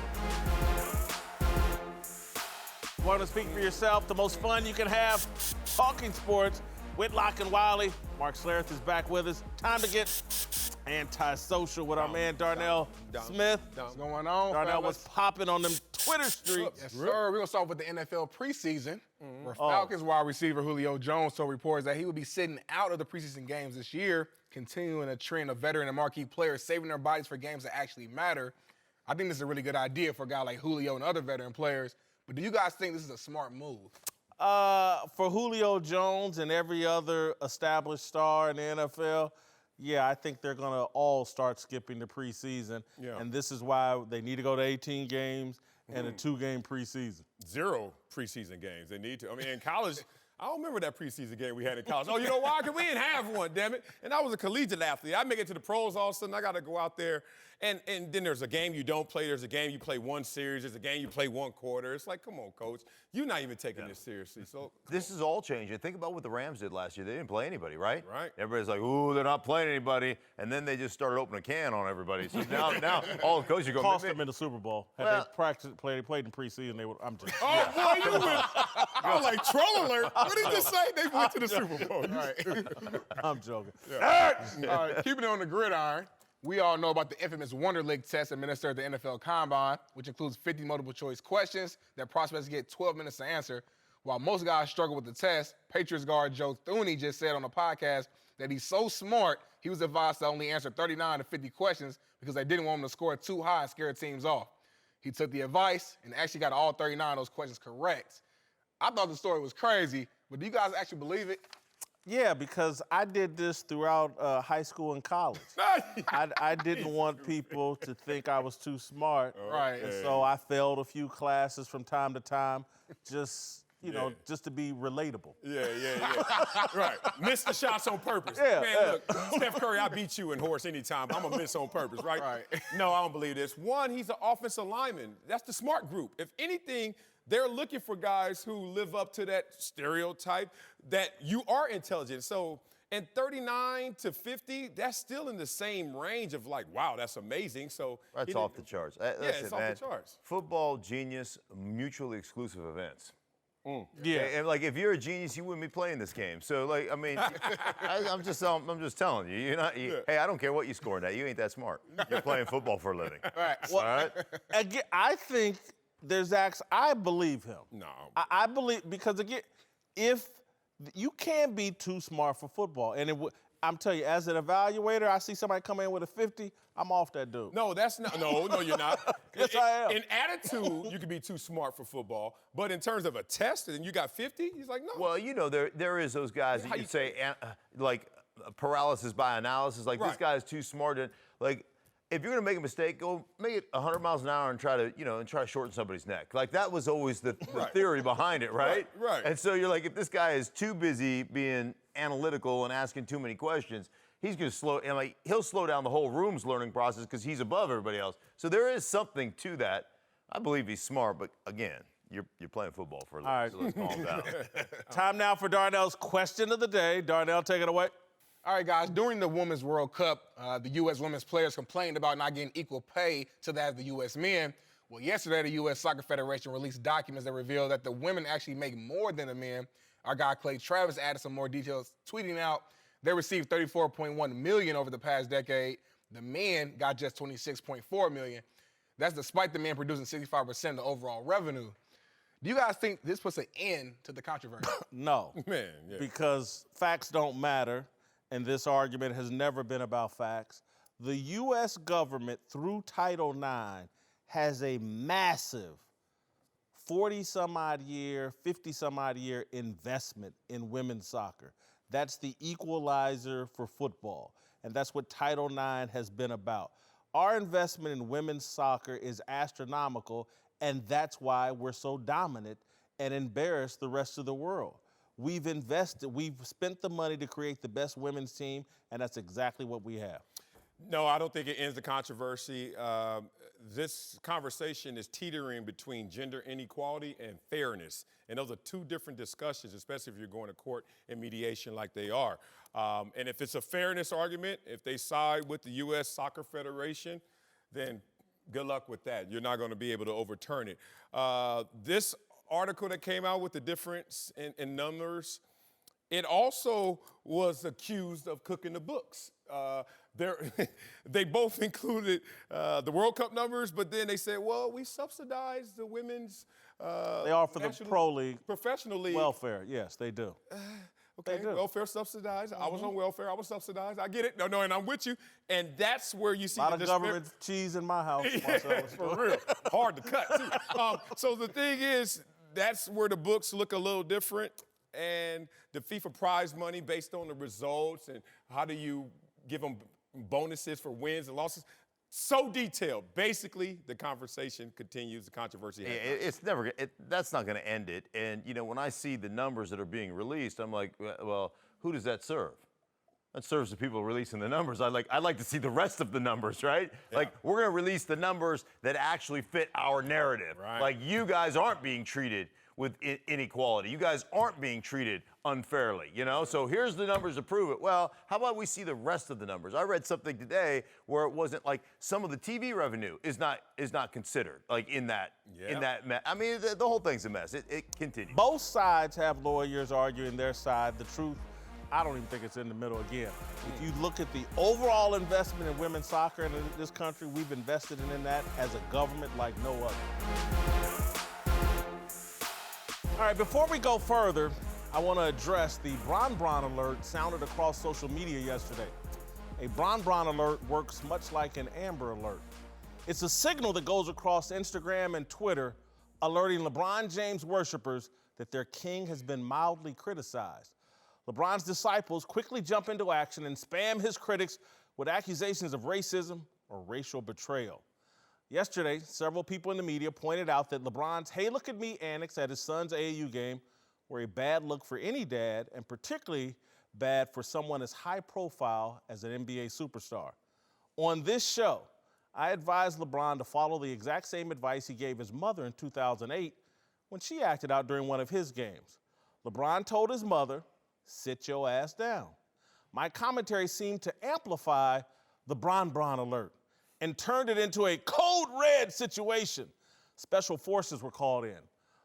Want to speak for yourself? The most fun you can have talking sports. Whitlock and Wiley. Mark Schlereth is back with us. Time to get antisocial with our man Darnell Smith. What's going on, Darnell was popping on them Twitter streets. Yes, sir. We're going to start with the NFL preseason, where Falcons wide receiver Julio Jones reports that he will be sitting out of the preseason games this year, continuing a trend of veteran and marquee players saving their bodies for games that actually matter. I think this is a really good idea for a guy like Julio and other veteran players. But do you guys think this is a smart move? For Julio Jones and every other established star in the NFL, yeah, I think they're going to all start skipping the preseason. And this is why they need to go to 18 games. and a 2-game preseason. 0 preseason games. They need to. I mean, in college, I don't remember that preseason game we had in college. Oh, you know why? Because we didn't have one, damn it. And I was a collegiate athlete. I make it to the pros all of a sudden. I got to go out there. And then there's a game you don't play. There's a game you play one series. There's a game you play one quarter. It's like, come on, coach. You're not even taking this seriously. So this is all changing. Think about what the Rams did last year. They didn't play anybody, right? Right. Everybody's like, ooh, they're not playing anybody. And then they just started opening a can on everybody. So now all the coaches are going, Cost them in the Super Bowl. Had they played in preseason, they would. I'm just. oh, boy, you went. I was like, troll alert. What did you say? They went to the Super Bowl. Right. I'm joking. All right, keeping it on the gridiron, we all know about the infamous Wonder League test administered at the NFL Combine, which includes 50 multiple-choice questions that prospects get 12 minutes to answer. While most guys struggle with the test, Patriots guard Joe Thuney just said on the podcast that he's so smart, he was advised to only answer 39 to 50 questions because they didn't want him to score too high and scare teams off. He took the advice and actually got all 39 of those questions correct. I thought the story was crazy, but do you guys actually believe it? Yeah, because I did this throughout high school and college. I didn't want people to think I was too smart. Right. And so I failed a few classes from time to time, just, you know, just to be relatable. Yeah. Right. Miss the shots on purpose. Yeah, Man, look, Steph Curry, I beat you in horse anytime. I'm going to miss on purpose, right? Right. No, I don't believe this. One, he's an offensive lineman. That's the smart group. If anything, they're looking for guys who live up to that stereotype that you are intelligent. So, and 39 to 50, that's still in the same range of like, wow, that's amazing. So That's off the charts. Listen, it's off man, the charts. Football, genius, mutually exclusive events. Yeah. And like, if you're a genius, you wouldn't be playing this game. So, like, I mean, I'm just telling you. You're not. Hey, I don't care what you score in that. You ain't that smart. You're playing football for a living. Right. Well, All right. Again, I think there's actually, I believe him. No. I believe, because again, if you can't be too smart for football, and I'm telling you, as an evaluator, I see somebody come in with a 50, I'm off that dude. No, that's not. No, you're not. Yes, I am. In attitude, you can be too smart for football, but in terms of a test, and you got 50, he's like, no. Well, you know, there is those guys that you say, like, paralysis by analysis. Like, this guy is too smart. And, like, if you're going to make a mistake, go make it 100 miles an hour and try to shorten somebody's neck. Like, that was always the theory behind it, right? Right. And so you're like, if this guy is too busy being analytical and asking too many questions, he's going to he'll slow down the whole room's learning process because he's above everybody else. So there is something to that. I believe he's smart, but again, you're playing football for a living, right. so let's calm down. Time now for Darnell's question of the day. Darnell, take it away. All right, guys, during the Women's World Cup, the U.S. women's players complained about not getting equal pay to that of the U.S. men. Well, yesterday, the U.S. Soccer Federation released documents that reveal that the women actually make more than the men. Our guy, Clay Travis, added some more details, tweeting out they received $34.1 million over the past decade. The men got just $26.4 million. That's despite the men producing 65% of the overall revenue. Do you guys think this puts an end to the controversy? No. Man, yeah. Because facts don't matter, and this argument has never been about facts. The U.S. government, through Title IX, has a massive 40-some-odd year, 50-some-odd year investment in women's soccer. That's the equalizer for football, and that's what Title IX has been about. Our investment in women's soccer is astronomical, and that's why we're so dominant and embarrass the rest of the world. We've invested, we've spent the money to create the best women's team, and that's exactly what we have. No, I don't think it ends the controversy. This conversation is teetering between gender inequality and fairness. And those are two different discussions, especially if you're going to court and mediation like they are. And if it's a fairness argument, if they side with the U.S. Soccer Federation, then good luck with that. You're not going to be able to overturn it. This article that came out with the difference in numbers, it also was accused of cooking the books. They both included the World Cup numbers, but then they said, well, we subsidize the women's They offer the pro league, professional league. welfare. Yes, they do. Okay, They do. welfare subsidized. I was on welfare. I was subsidized. I get it. No, and I'm with you. And that's where you see A lot the of government cheese in my house. Yeah, for real. Hard to cut, too. So the thing is, that's where the books look a little different. And the FIFA prize money based on the results and how do you give them bonuses for wins and losses, so detailed. Basically, the conversation continues, the controversy. It's never. That's not going to end it. And you know, when I see the numbers that are being released, I'm like, well, who does that serve? That serves the people releasing the numbers. I'd like to see the rest of the numbers, right? Yeah. Like, we're going to release the numbers that actually fit our narrative. Right. Like, you guys aren't being treated with inequality. You guys aren't being treated unfairly, you know? So here's the numbers to prove it. Well, how about we see the rest of the numbers? I read something today where it wasn't like some of the TV revenue is not considered like in that. I mean, the whole thing's a mess. It continues. Both sides have lawyers arguing their side. The truth, I don't even think it's in the middle again. If you look at the overall investment in women's soccer in this country, we've invested in that as a government like no other. All right, before we go further, I want to address the Bron alert sounded across social media yesterday. A Bron alert works much like an Amber Alert. It's a signal that goes across Instagram and Twitter, alerting LeBron James worshipers that their king has been mildly criticized. LeBron's disciples quickly jump into action and spam his critics with accusations of racism or racial betrayal. Yesterday, several people in the media pointed out that LeBron's "Hey, look at me" antics at his son's AAU game were a bad look for any dad, and particularly bad for someone as high profile as an NBA superstar. On this show, I advised LeBron to follow the exact same advice he gave his mother in 2008 when she acted out during one of his games. LeBron told his mother, "Sit your ass down." My commentary seemed to amplify the Bron alert and turned it into a code red situation. Special forces were called in.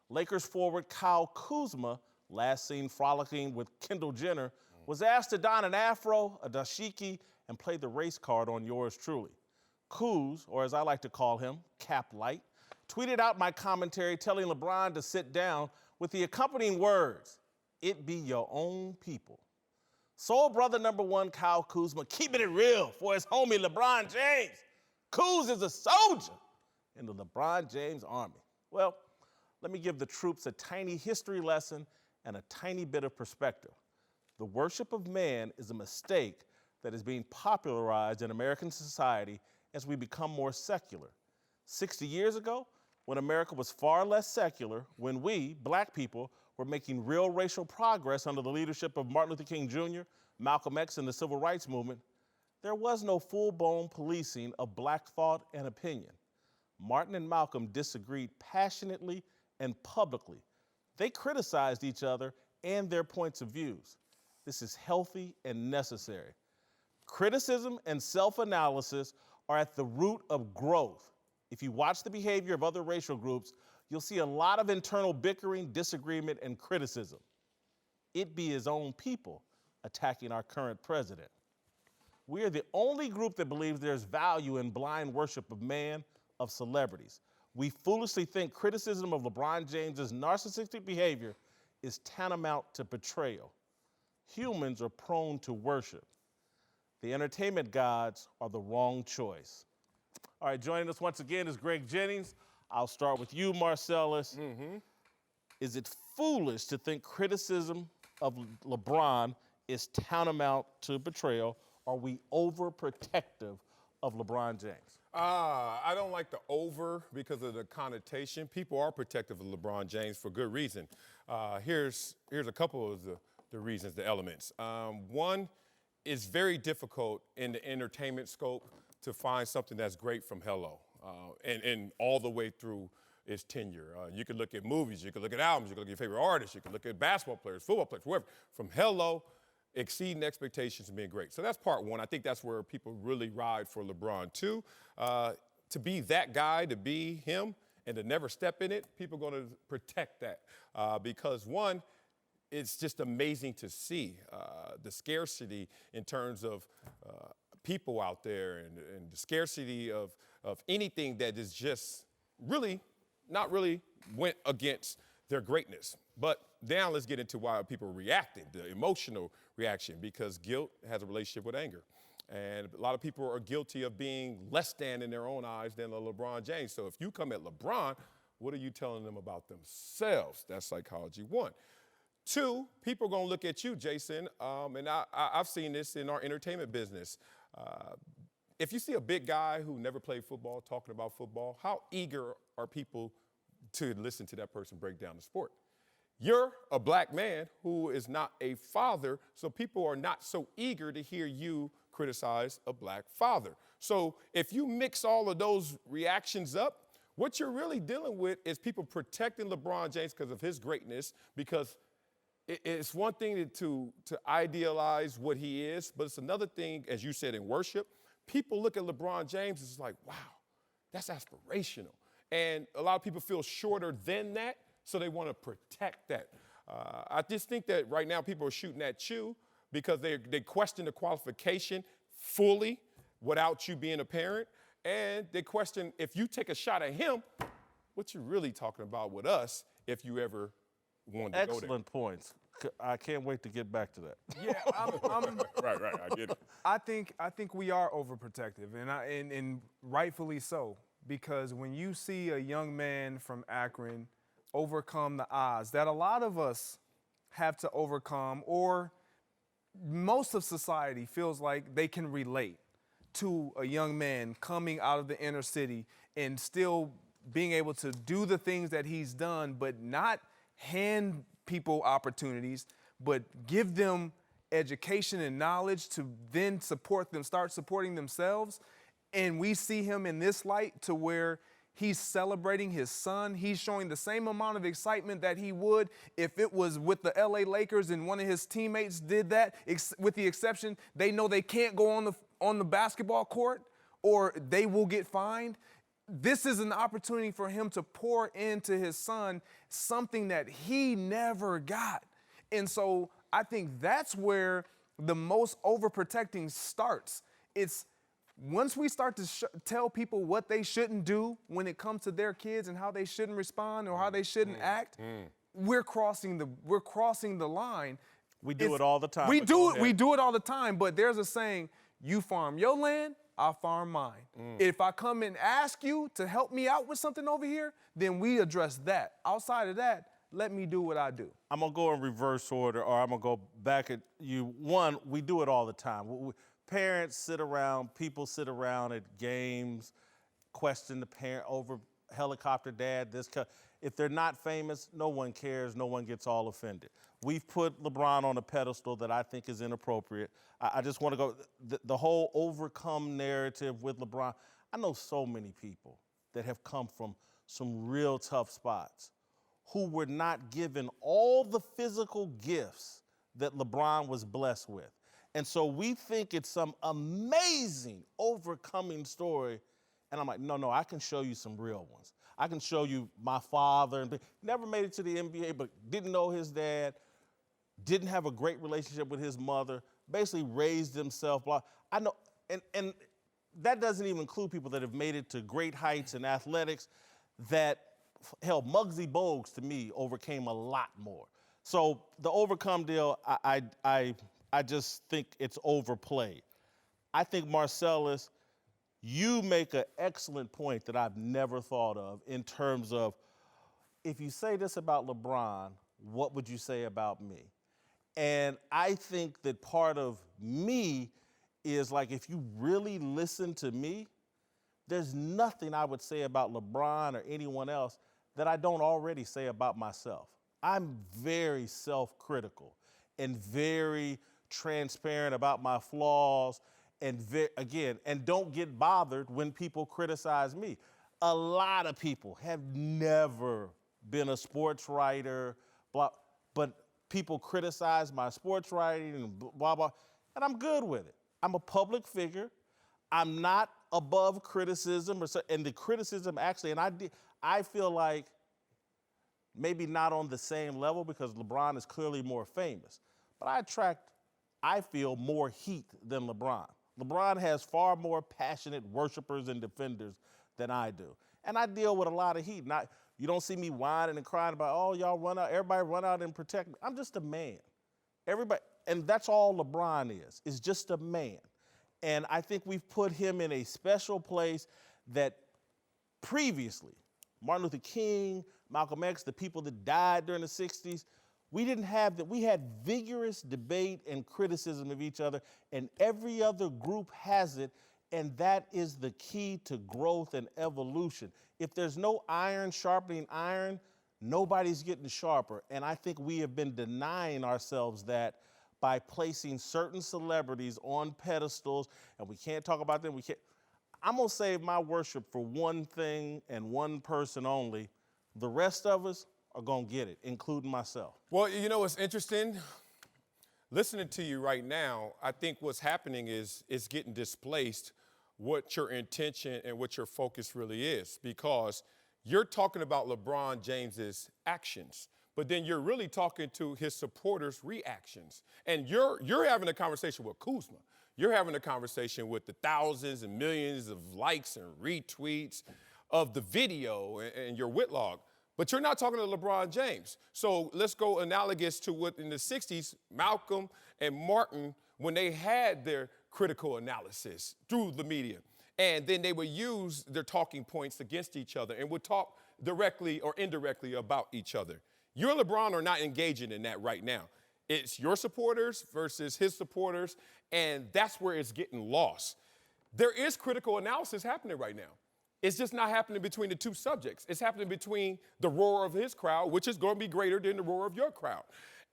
Lakers forward Kyle Kuzma, last seen frolicking with Kendall Jenner, was asked to don an afro, a dashiki, and play the race card on yours truly. Kuz, or as I like to call him, Cap Light, tweeted out my commentary telling LeBron to sit down with the accompanying words, "It be your own people." Soul brother number one, Kyle Kuzma, keeping it real for his homie LeBron James. Kuz is a soldier in the LeBron James army. Well, let me give the troops a tiny history lesson and a tiny bit of perspective. The worship of man is a mistake that is being popularized in American society as we become more secular. 60 years ago, when America was far less secular, when we, black people, were making real racial progress under the leadership of Martin Luther King Jr., Malcolm X, and the Civil Rights Movement, there was no full-blown policing of black thought and opinion. Martin and Malcolm disagreed passionately and publicly. They criticized each other and their points of views. This is healthy and necessary. Criticism and self-analysis are at the root of growth. If you watch the behavior of other racial groups, you'll see a lot of internal bickering, disagreement, and criticism. It be his own people attacking our current president. We are the only group that believes there's value in blind worship of man, of celebrities. We foolishly think criticism of LeBron James's narcissistic behavior is tantamount to betrayal. Humans are prone to worship. The entertainment gods are the wrong choice. All right, joining us once again is Greg Jennings. I'll start with you, Marcellus. Is it foolish to think criticism of LeBron is tantamount to betrayal? Are we overprotective of LeBron James? I don't like the over because of the connotation. People are protective of LeBron James for good reason. Here's a couple of the reasons, the elements. One, it's very difficult in the entertainment scope to find something that's great from Hello, and all the way through its tenure. You can look at movies, you can look at albums, you can look at your favorite artists, you can look at basketball players, football players, whoever. From Hello, exceeding expectations and being great. So that's part one. I think that's where people really ride for LeBron. Two, to be that guy, to be him, and to never step in it, people are going to protect that. Because one, it's just amazing to see the scarcity in terms of people out there and the scarcity of anything that is just really, not really went against their greatness. But now let's get into why people are reacting, the emotional reaction, because guilt has a relationship with anger. And a lot of people are guilty of being less than in their own eyes than a LeBron James. So if you come at LeBron, what are you telling them about themselves? That's psychology one. Two, people are going to look at you, Jason, and I've seen this in our entertainment business. if you see a big guy who never played football talking about football, how eager are people to listen to that person break down the sport? You're a black man who is not a father, so people are not so eager to hear you criticize a black father. So if you mix all of those reactions up, what you're really dealing with is people protecting LeBron James because of his greatness, because it's one thing to idealize what he is, but it's another thing, as you said, in worship. People look at LeBron James, it's like, wow, that's aspirational. And a lot of people feel shorter than that, so they want to protect that. I just think that right now people are shooting at you because they question the qualification fully without you being a parent, and they question if you take a shot at him, what you really talking about with us if you ever wanted to go there. Excellent points. I can't wait to get back to that. Yeah, Right, I get it. I think we are overprotective, and rightfully so, because when you see a young man from Akron overcome the odds that a lot of us have to overcome, or most of society feels like they can relate to a young man coming out of the inner city and still being able to do the things that he's done, but not hand people opportunities, but give them education and knowledge to then support them, start supporting themselves. And we see him in this light to where he's celebrating his son. He's showing the same amount of excitement that he would if it was with the LA Lakers and one of his teammates did that, with the exception they know they can't go on the basketball court or they will get fined. This is an opportunity for him to pour into his son something that he never got. And so I think that's where the most overprotecting starts. It's once we start to tell people what they shouldn't do when it comes to their kids and how they shouldn't respond or how they shouldn't act, we're crossing the line. We do it all the time. We do it all the time, but there's a saying, you farm your land, I farm mine. If I come and ask you to help me out with something over here, then we address that. Outside of that, let me do what I do. I'm going to go in reverse order, or I'm going to go back at you. One, we do it all the time. Parents sit around, people sit around at games, question the parent over helicopter dad, this. If they're not famous, no one cares, no one gets all offended. We've put LeBron on a pedestal that I think is inappropriate. I just want to go, the whole overcome narrative with LeBron. I know so many people that have come from some real tough spots who were not given all the physical gifts that LeBron was blessed with. And so we think it's some amazing overcoming story. And I'm like, no, I can show you some real ones. I can show you my father, never made it to the NBA, but didn't know his dad, didn't have a great relationship with his mother, basically raised himself. I know, and that doesn't even include people that have made it to great heights in athletics that, hell, Muggsy Bogues, to me, overcame a lot more. So the overcome deal, I just think it's overplayed. I think, Marcellus, you make an excellent point that I've never thought of in terms of, if you say this about LeBron, what would you say about me? And I think that part of me is like, if you really listen to me, there's nothing I would say about LeBron or anyone else that I don't already say about myself. I'm very self-critical and very transparent about my flaws, and and don't get bothered when people criticize me. A lot of people have never been a sports writer, but people criticize my sports writing and blah, blah, and I'm good with it. I'm a public figure. I'm not above criticism, and the criticism actually, and I feel like maybe not on the same level because LeBron is clearly more famous, but I feel more heat than LeBron. LeBron has far more passionate worshipers and defenders than I do. And I deal with a lot of heat. You don't see me whining and crying about, oh, y'all run out, everybody run out and protect me. I'm just a man. Everybody, and that's all LeBron is just a man. And I think we've put him in a special place that previously, Martin Luther King, Malcolm X, the people that died during the 60s, we didn't have that. We had vigorous debate and criticism of each other, and every other group has it. And that is the key to growth and evolution. If there's no iron sharpening iron, nobody's getting sharper. And I think we have been denying ourselves that by placing certain celebrities on pedestals, and we can't talk about them. I'm gonna save my worship for one thing and one person only. The rest of us are gonna get it, including myself. Well, you know what's interesting? Listening to you right now, I think what's happening is it's getting displaced what your intention and what your focus really is, because you're talking about LeBron James's actions, but then you're really talking to his supporters' reactions. And you're having a conversation with Kuzma. You're having a conversation with the thousands and millions of likes and retweets of the video and your Whitlock. But you're not talking to LeBron James. So let's go analogous to what in the 60s, Malcolm and Martin, when they had their critical analysis through the media. And then they would use their talking points against each other and would talk directly or indirectly about each other. You and LeBron are not engaging in that right now. It's your supporters versus his supporters, and that's where it's getting lost. There is critical analysis happening right now. It's just not happening between the two subjects. It's happening between the roar of his crowd, which is going to be greater than the roar of your crowd.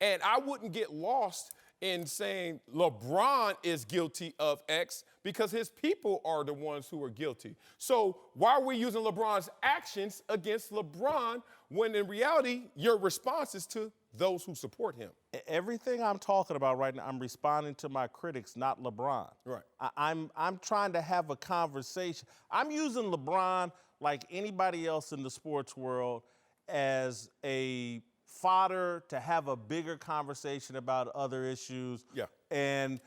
And I wouldn't get lost in saying LeBron is guilty of X because his people are the ones who are guilty. So why are we using LeBron's actions against LeBron when in reality your response is to those who support him? Everything I'm talking about right now, I'm responding to my critics, not LeBron. Right. I'm trying to have a conversation. I'm using LeBron like anybody else in the sports world as a fodder to have a bigger conversation about other issues. Yeah. And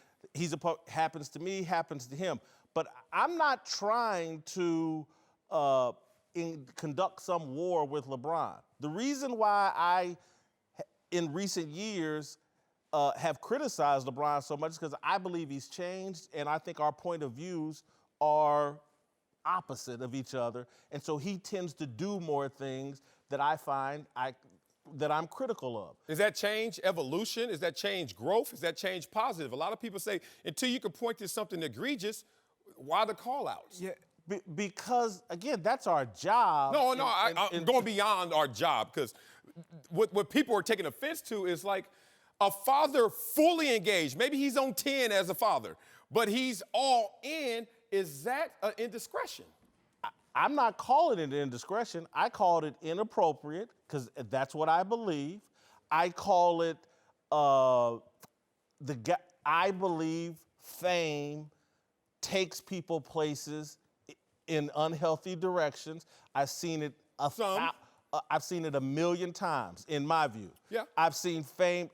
happens to me, happens to him. But I'm not trying to conduct some war with LeBron. The reason why I, in recent years, have criticized LeBron so much is because I believe he's changed, and I think our point of views are opposite of each other. And so he tends to do more things that I find that I'm critical of. Is that change evolution? Is that change growth? Is that change positive? A lot of people say, until you can point to something egregious, why the call-outs? Yeah, because, again, that's our job. No, I'm going beyond our job, because what people are taking offense to is like a father fully engaged. Maybe he's on 10 as a father, but he's all in. Is that an indiscretion? I'm not calling it indiscretion. I called it inappropriate because that's what I believe. I call it I believe fame takes people places in unhealthy directions. I've seen it I've seen it a million times, in my view. Yeah. I've seen fame.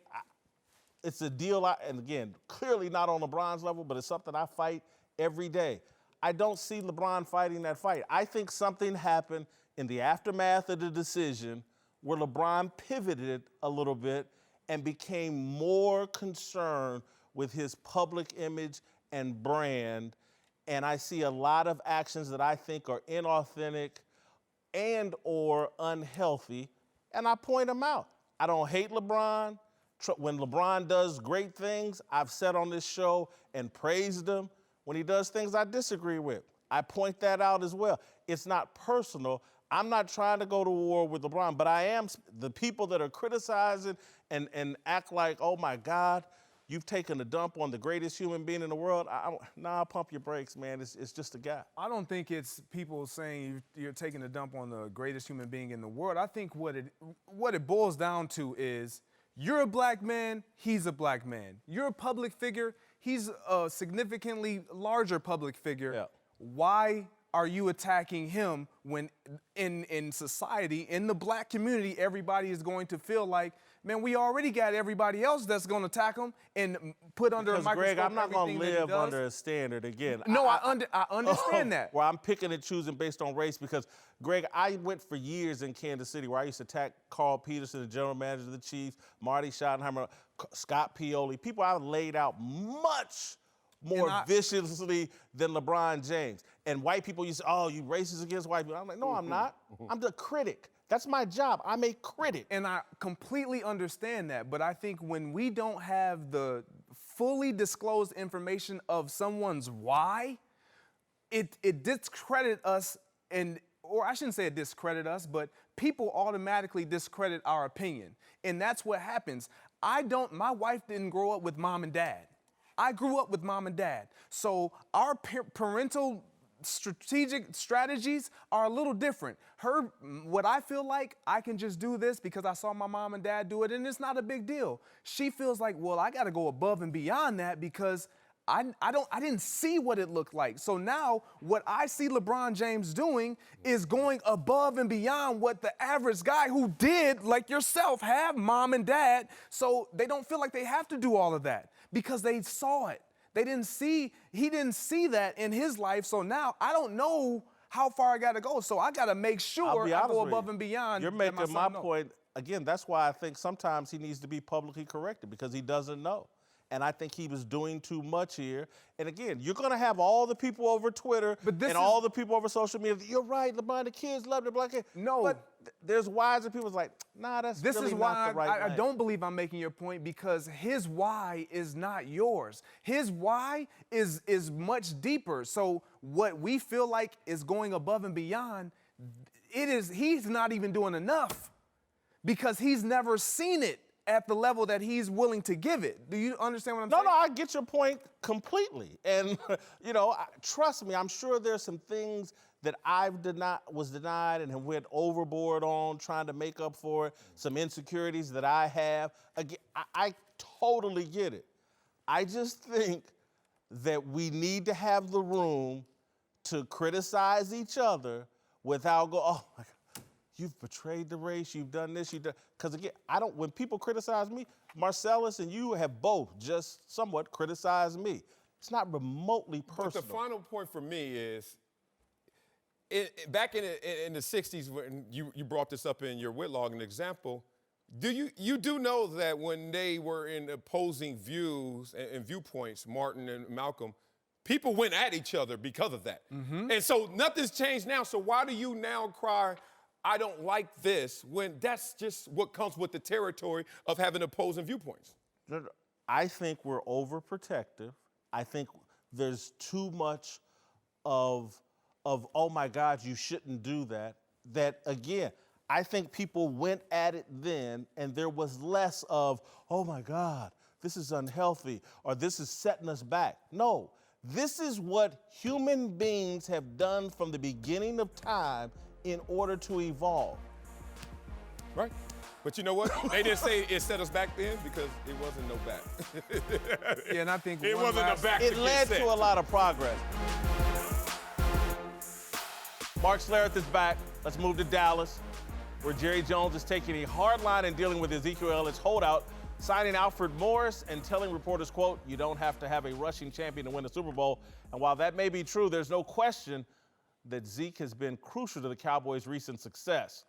It's a deal, and again, clearly not on LeBron's level, but it's something I fight every day. I don't see LeBron fighting that fight. I think something happened in the aftermath of the decision where LeBron pivoted a little bit and became more concerned with his public image and brand. And I see a lot of actions that I think are inauthentic and or unhealthy, and I point them out. I don't hate LeBron. When LeBron does great things, I've said on this show and praised him. When he does things I disagree with, I point that out as well. It's not personal. I'm not trying to go to war with LeBron, but I am. The people that are criticizing and act like, oh my God, you've taken a dump on the greatest human being in the world. Pump your brakes, man. It's just a guy. I don't think it's people saying you're taking a dump on the greatest human being in the world. I think what it boils down to is you're a black man, he's a black man. You're a public figure, he's a significantly larger public figure. Yeah. Why are you attacking him when in society, in the black community, everybody is going to feel like, man, we already got everybody else that's going to attack him and put under a microscope. Greg, I'm not going to live under a standard again. No, I understand that. Well, I'm picking and choosing based on race because, Greg, I went for years in Kansas City where I used to attack Carl Peterson, the general manager of the Chiefs, Marty Schottenheimer, Scott Pioli, people I laid out much more viciously than LeBron James. And white people used to say, oh, you racist against white people. I'm like, no, I'm not. I'm the critic. That's my job. I'm a critic. And I completely understand that, but I think when we don't have the fully disclosed information of someone's why, it discredit us, or I shouldn't say it discredit us, but people automatically discredit our opinion. And that's what happens. My wife didn't grow up with mom and dad. I grew up with mom and dad. So our parental strategies are a little different. What I feel like, I can just do this because I saw my mom and dad do it, and it's not a big deal. She feels like, well, I got to go above and beyond that because I didn't see what it looked like. So now what I see LeBron James doing is going above and beyond what the average guy who did, like yourself, have mom and dad. So they don't feel like they have to do all of that because they saw it. He didn't see that in his life. So now I don't know how far I got to go. So I got to make sure I go above and beyond. You're making my point. Again, that's why I think sometimes he needs to be publicly corrected because he doesn't know. And I think he was doing too much here. And again, you're going to have all the people over Twitter all the people over social media. You're right, LeBron, the kids love the black kid. No. But there's wiser people like, nah, that's this really is why not the right I don't believe I'm making your point because his why is not yours. His why is much deeper. So what we feel like is going above and beyond, he's not even doing enough because he's never seen it at the level that he's willing to give it. Do you understand what I'm saying? No, I get your point completely. And, trust me, I'm sure there's some things that was denied and have went overboard on trying to make up for it, some insecurities that I have. Again, I totally get it. I just think that we need to have the room to criticize each other without oh my God, you've betrayed the race, you've done this, you've done, because again, when people criticize me, Marcellus and you have both just somewhat criticized me. It's not remotely personal. But the final point for me is, back in the 60s, when you brought this up in your Whitlock, an example, you do know that when they were in opposing views and viewpoints, Martin and Malcolm, people went at each other because of that. Mm-hmm. And so nothing's changed now, so why do you now cry, I don't like this, when that's just what comes with the territory of having opposing viewpoints? I think we're overprotective. I think there's too much of oh my God, you shouldn't do that. That again, I think people went at it then and there was less of, oh my God, this is unhealthy or this is setting us back. No, this is what human beings have done from the beginning of time in order to evolve. Right. But you know what? They didn't say it set us back then because it wasn't no back. Yeah, and I think it wasn't a back. It led to a lot of progress. Mark Schlereth is back. Let's move to Dallas, where Jerry Jones is taking a hard line in dealing with Ezekiel Elliott's holdout, signing Alfred Morris and telling reporters, quote, you don't have to have a rushing champion to win the Super Bowl. And while that may be true, there's no question that Zeke has been crucial to the Cowboys' recent success.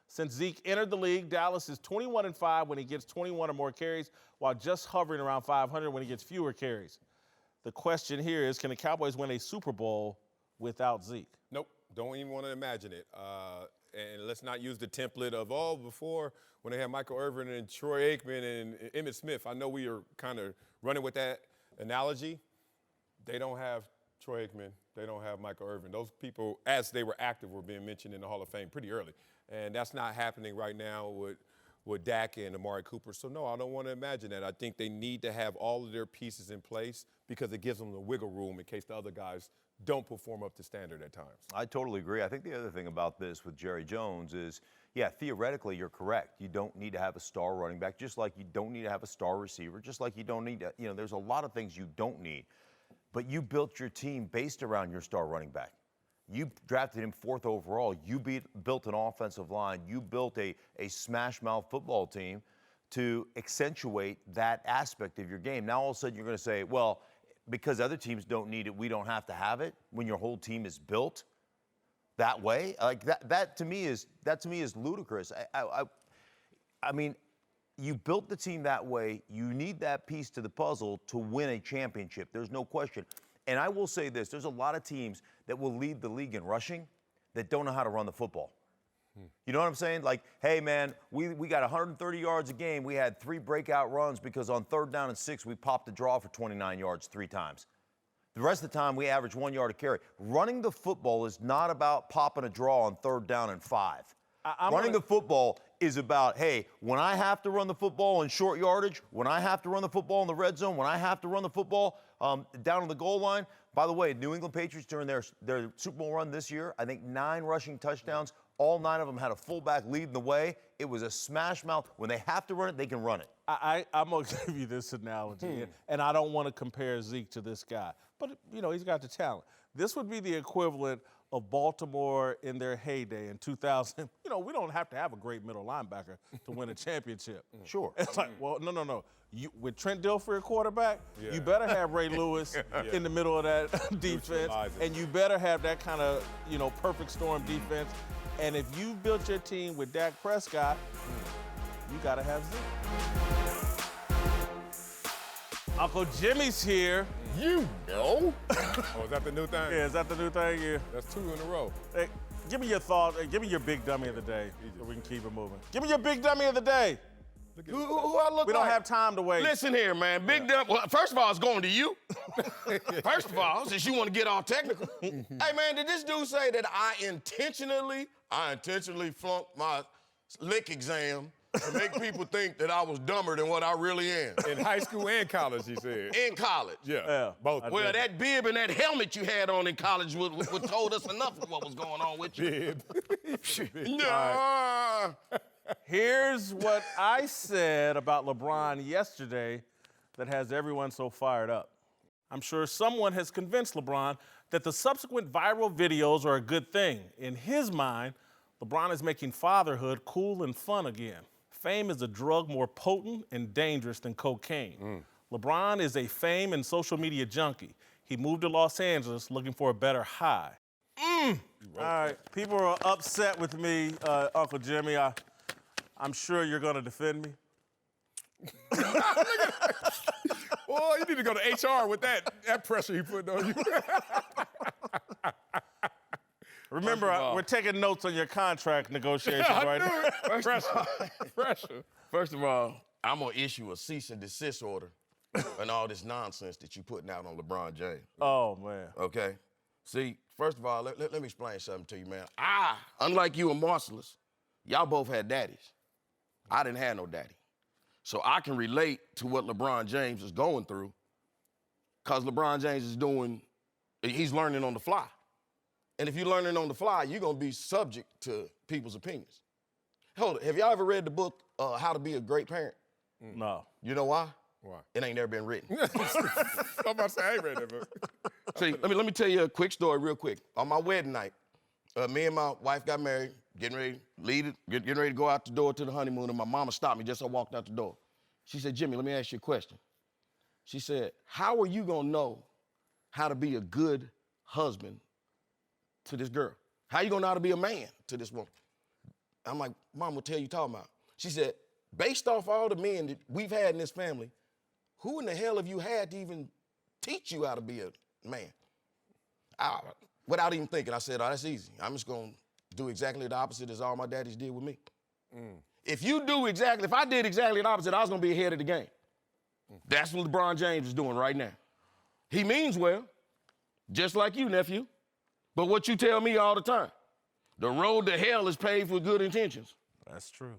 Since Zeke entered the league, Dallas is 21-5 when he gets 21 or more carries, while just hovering around 500 when he gets fewer carries. The question here is, can the Cowboys win a Super Bowl without Zeke? Nope, don't even want to imagine it. And let's not use the template of, before when they had Michael Irvin and Troy Aikman and Emmitt Smith. I know we are kind of running with that analogy. They don't have Troy Aikman. They don't have Michael Irvin. Those people, as they were active, were being mentioned in the Hall of Fame pretty early. And that's not happening right now with Dak and Amari Cooper. So, no, I don't want to imagine that. I think they need to have all of their pieces in place because it gives them the wiggle room in case the other guys don't perform up to standard at times. I totally agree. I think the other thing about this with Jerry Jones is, yeah, theoretically you're correct. You don't need to have a star running back, just like you don't need to have a star receiver, just like you don't need to, there's a lot of things you don't need. But you built your team based around your star running back. You drafted him 4th overall. You built an offensive line. You built a smash-mouth football team to accentuate that aspect of your game. Now all of a sudden you're going to say, well, because other teams don't need it, we don't have to have it when your whole team is built that way. Like that to me is ludicrous. I mean, you built the team that way. You need that piece to the puzzle to win a championship. There's no question. And I will say this, there's a lot of teams that will lead the league in rushing that don't know how to run the football. You know what I'm saying? Like, hey, man, we got 130 yards a game. We had 3 breakout runs because on 3rd down and 6, we popped the draw for 29 yards 3 times. The rest of the time, we average 1 yard a carry. Running the football is not about popping a draw on 3rd down and 5. Running the football is about, hey, when I have to run the football in short yardage, when I have to run the football in the red zone, when I have to run the football down on the goal line. By the way, New England Patriots during their Super Bowl run this year, I think 9 rushing touchdowns. All 9 of them had a fullback leading the way. It was a smash mouth. When they have to run it, they can run it. I'm going to give you this analogy, and I don't want to compare Zeke to this guy, but, you know, he's got the talent. This would be the equivalent of Baltimore in their heyday in 2000. You know, we don't have to have a great middle linebacker to win a championship. Sure. It's like, well, no. With Trent Dilfer at quarterback, you better have Ray Lewis in the middle of that defense, and you better have that kind of, you know, perfect storm defense. And if you built your team with Dak Prescott, you got to have Zeke. Uncle Jimmy's here. You know. Oh, is that the new thing? Yeah, is that the new thing? Yeah. That's 2 in a row. Hey, give me your thoughts. Give me your big dummy of the day so we can keep it moving. Give me your big dummy of the day. Who I look We don't like? have time to wait. Listen here, man. Big dumb. Well, first of all, it's going to you. First of all, since you want to get all technical. Hey, man, did this dude say that I intentionally flunked my lick exam to make people think that I was dumber than what I really am? In high school and college, he said. In college. Yeah, both. Well, that bib and that helmet you had on in college would told us enough of what was going on with you. Nah. Here's what I said about LeBron yesterday that has everyone so fired up. I'm sure someone has convinced LeBron that the subsequent viral videos are a good thing. In his mind, LeBron is making fatherhood cool and fun again. Fame is a drug more potent and dangerous than cocaine. LeBron is a fame and social media junkie. He moved to Los Angeles looking for a better high. All right, people are upset with me, Uncle Jimmy. I'm sure you're going to defend me. Boy, you need to go to HR with that pressure he put on you. Remember, we're taking notes on your contract negotiations right now. Pressure. First of all, I'm going to issue a cease and desist order and all this nonsense that you're putting out on LeBron James. Oh, man. Okay? See, first of all, let me explain something to you, man. Unlike you and Marcellus, y'all both had daddies. I didn't have no daddy. So I can relate to what LeBron James is going through because LeBron James he's learning on the fly. And if you're learning on the fly, you're going to be subject to people's opinions. Hold it, have y'all ever read the book, How to Be a Great Parent? No. You know why? Why? It ain't never been written. I'm about to say, I ain't read that book. See, let me tell you a quick story real quick. On my wedding night, me and my wife got married, getting ready to go out the door to the honeymoon, and my mama stopped me just as I walked out the door. She said, Jimmy, let me ask you a question. She said, how are you gonna know how to be a good husband to this girl? How you gonna know how to be a man to this woman? I'm like, Mom, what the hell you talking about? She said, based off all the men that we've had in this family, who in the hell have you had to even teach you how to be a man? Without even thinking, I said, oh, that's easy. I'm just gonna do exactly the opposite as all my daddies did with me. If I did exactly the opposite, I was gonna be ahead of the game. That's what LeBron James is doing right now. He means well, just like you, nephew. But what you tell me all the time, the road to hell is paved with good intentions. That's true.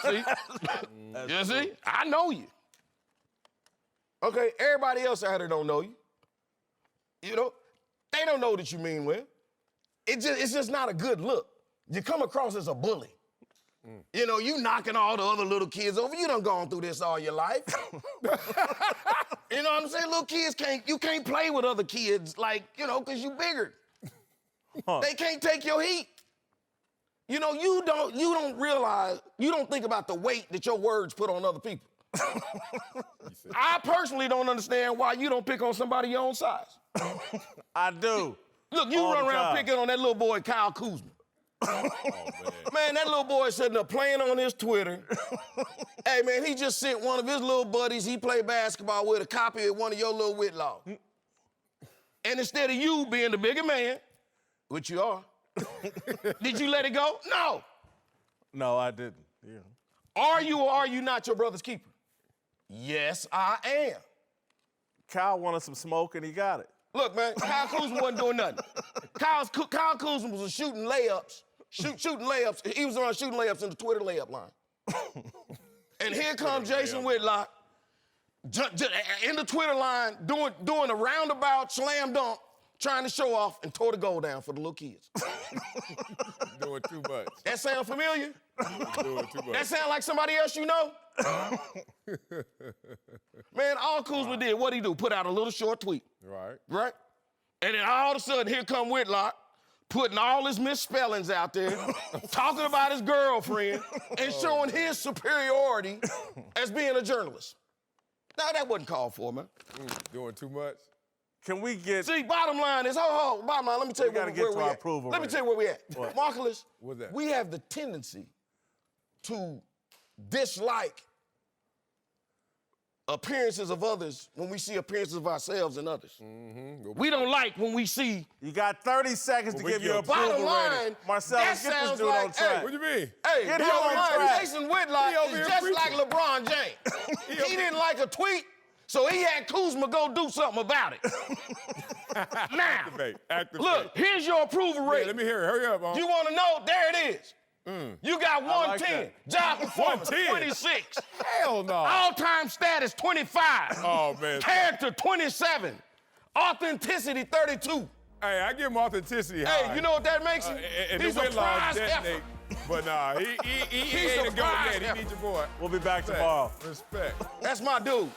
See? See? I know you. Okay, everybody else out here don't know you. You know, they don't know that you mean well. It's just not a good look. You come across as a bully. You know, you knocking all the other little kids over. You done gone through this all your life. You know what I'm saying? Little kids can't play with other kids like, you know, because you bigger. They can't take your heat. You know, you don't realize, you don't think about the weight that your words put on other people. I personally don't understand why you don't pick on somebody your own size. I do. Look, you run around picking on that little boy, Kyle Kuzma. Man, that little boy sitting there playing on his Twitter. Hey, man, he just sent one of his little buddies he played basketball with a copy of one of your little Whitlock. And instead of you being the bigger man, which you are, did you let it go? No. No, I didn't. Yeah. Are you or are you not your brother's keeper? Yes, I am. Kyle wanted some smoke and he got it. Look, man, Kyle Kuzma wasn't doing nothing. Kyle Kuzma was shooting layups. Shooting layups. He was around shooting layups in the Twitter layup line. And here comes Jason Whitlock in the Twitter line doing a roundabout slam dunk, trying to show off and tore the goal down for the little kids. Doing too much. That sound familiar? Doing too much. That sound like somebody else you know? Man, all Kuzma did, what'd he do? Put out a little short tweet. Right? And then all of a sudden, here come Whitlock, putting all his misspellings out there, talking about his girlfriend, and showing his superiority as being a journalist. Now, that wasn't called for, man. Doing too much. Can we get... See, bottom line is, bottom line, let me tell you where we at. Let me tell you where we at. Marcellus, we have the tendency to dislike appearances of others when we see appearances of ourselves in others. We don't like when we see... You got 30 seconds to give your approval bottom line, rating. Marcellus, that get this sounds dude like, on track. What do you mean? Hey, Get him on bottom line, track. Jason Whitlock is just like LeBron James. He didn't like a tweet, so he had Kuzma go do something about it. Now, Activate. look, here's your approval rating. Let me hear it. Hurry up, You want to know? There it is. You got 110. like Job performance, 110? 26. Hell no. All-time status, 25. Oh, man. Character, 27. Authenticity, 32. Hey, I give him authenticity. Hey, you know what that makes him? And He's the a Whitlock prize detonate. heifer. But nah, he He's ain't a a go prize yet. He heifer. needs your boy. We'll be back tomorrow. Respect. That's my dude.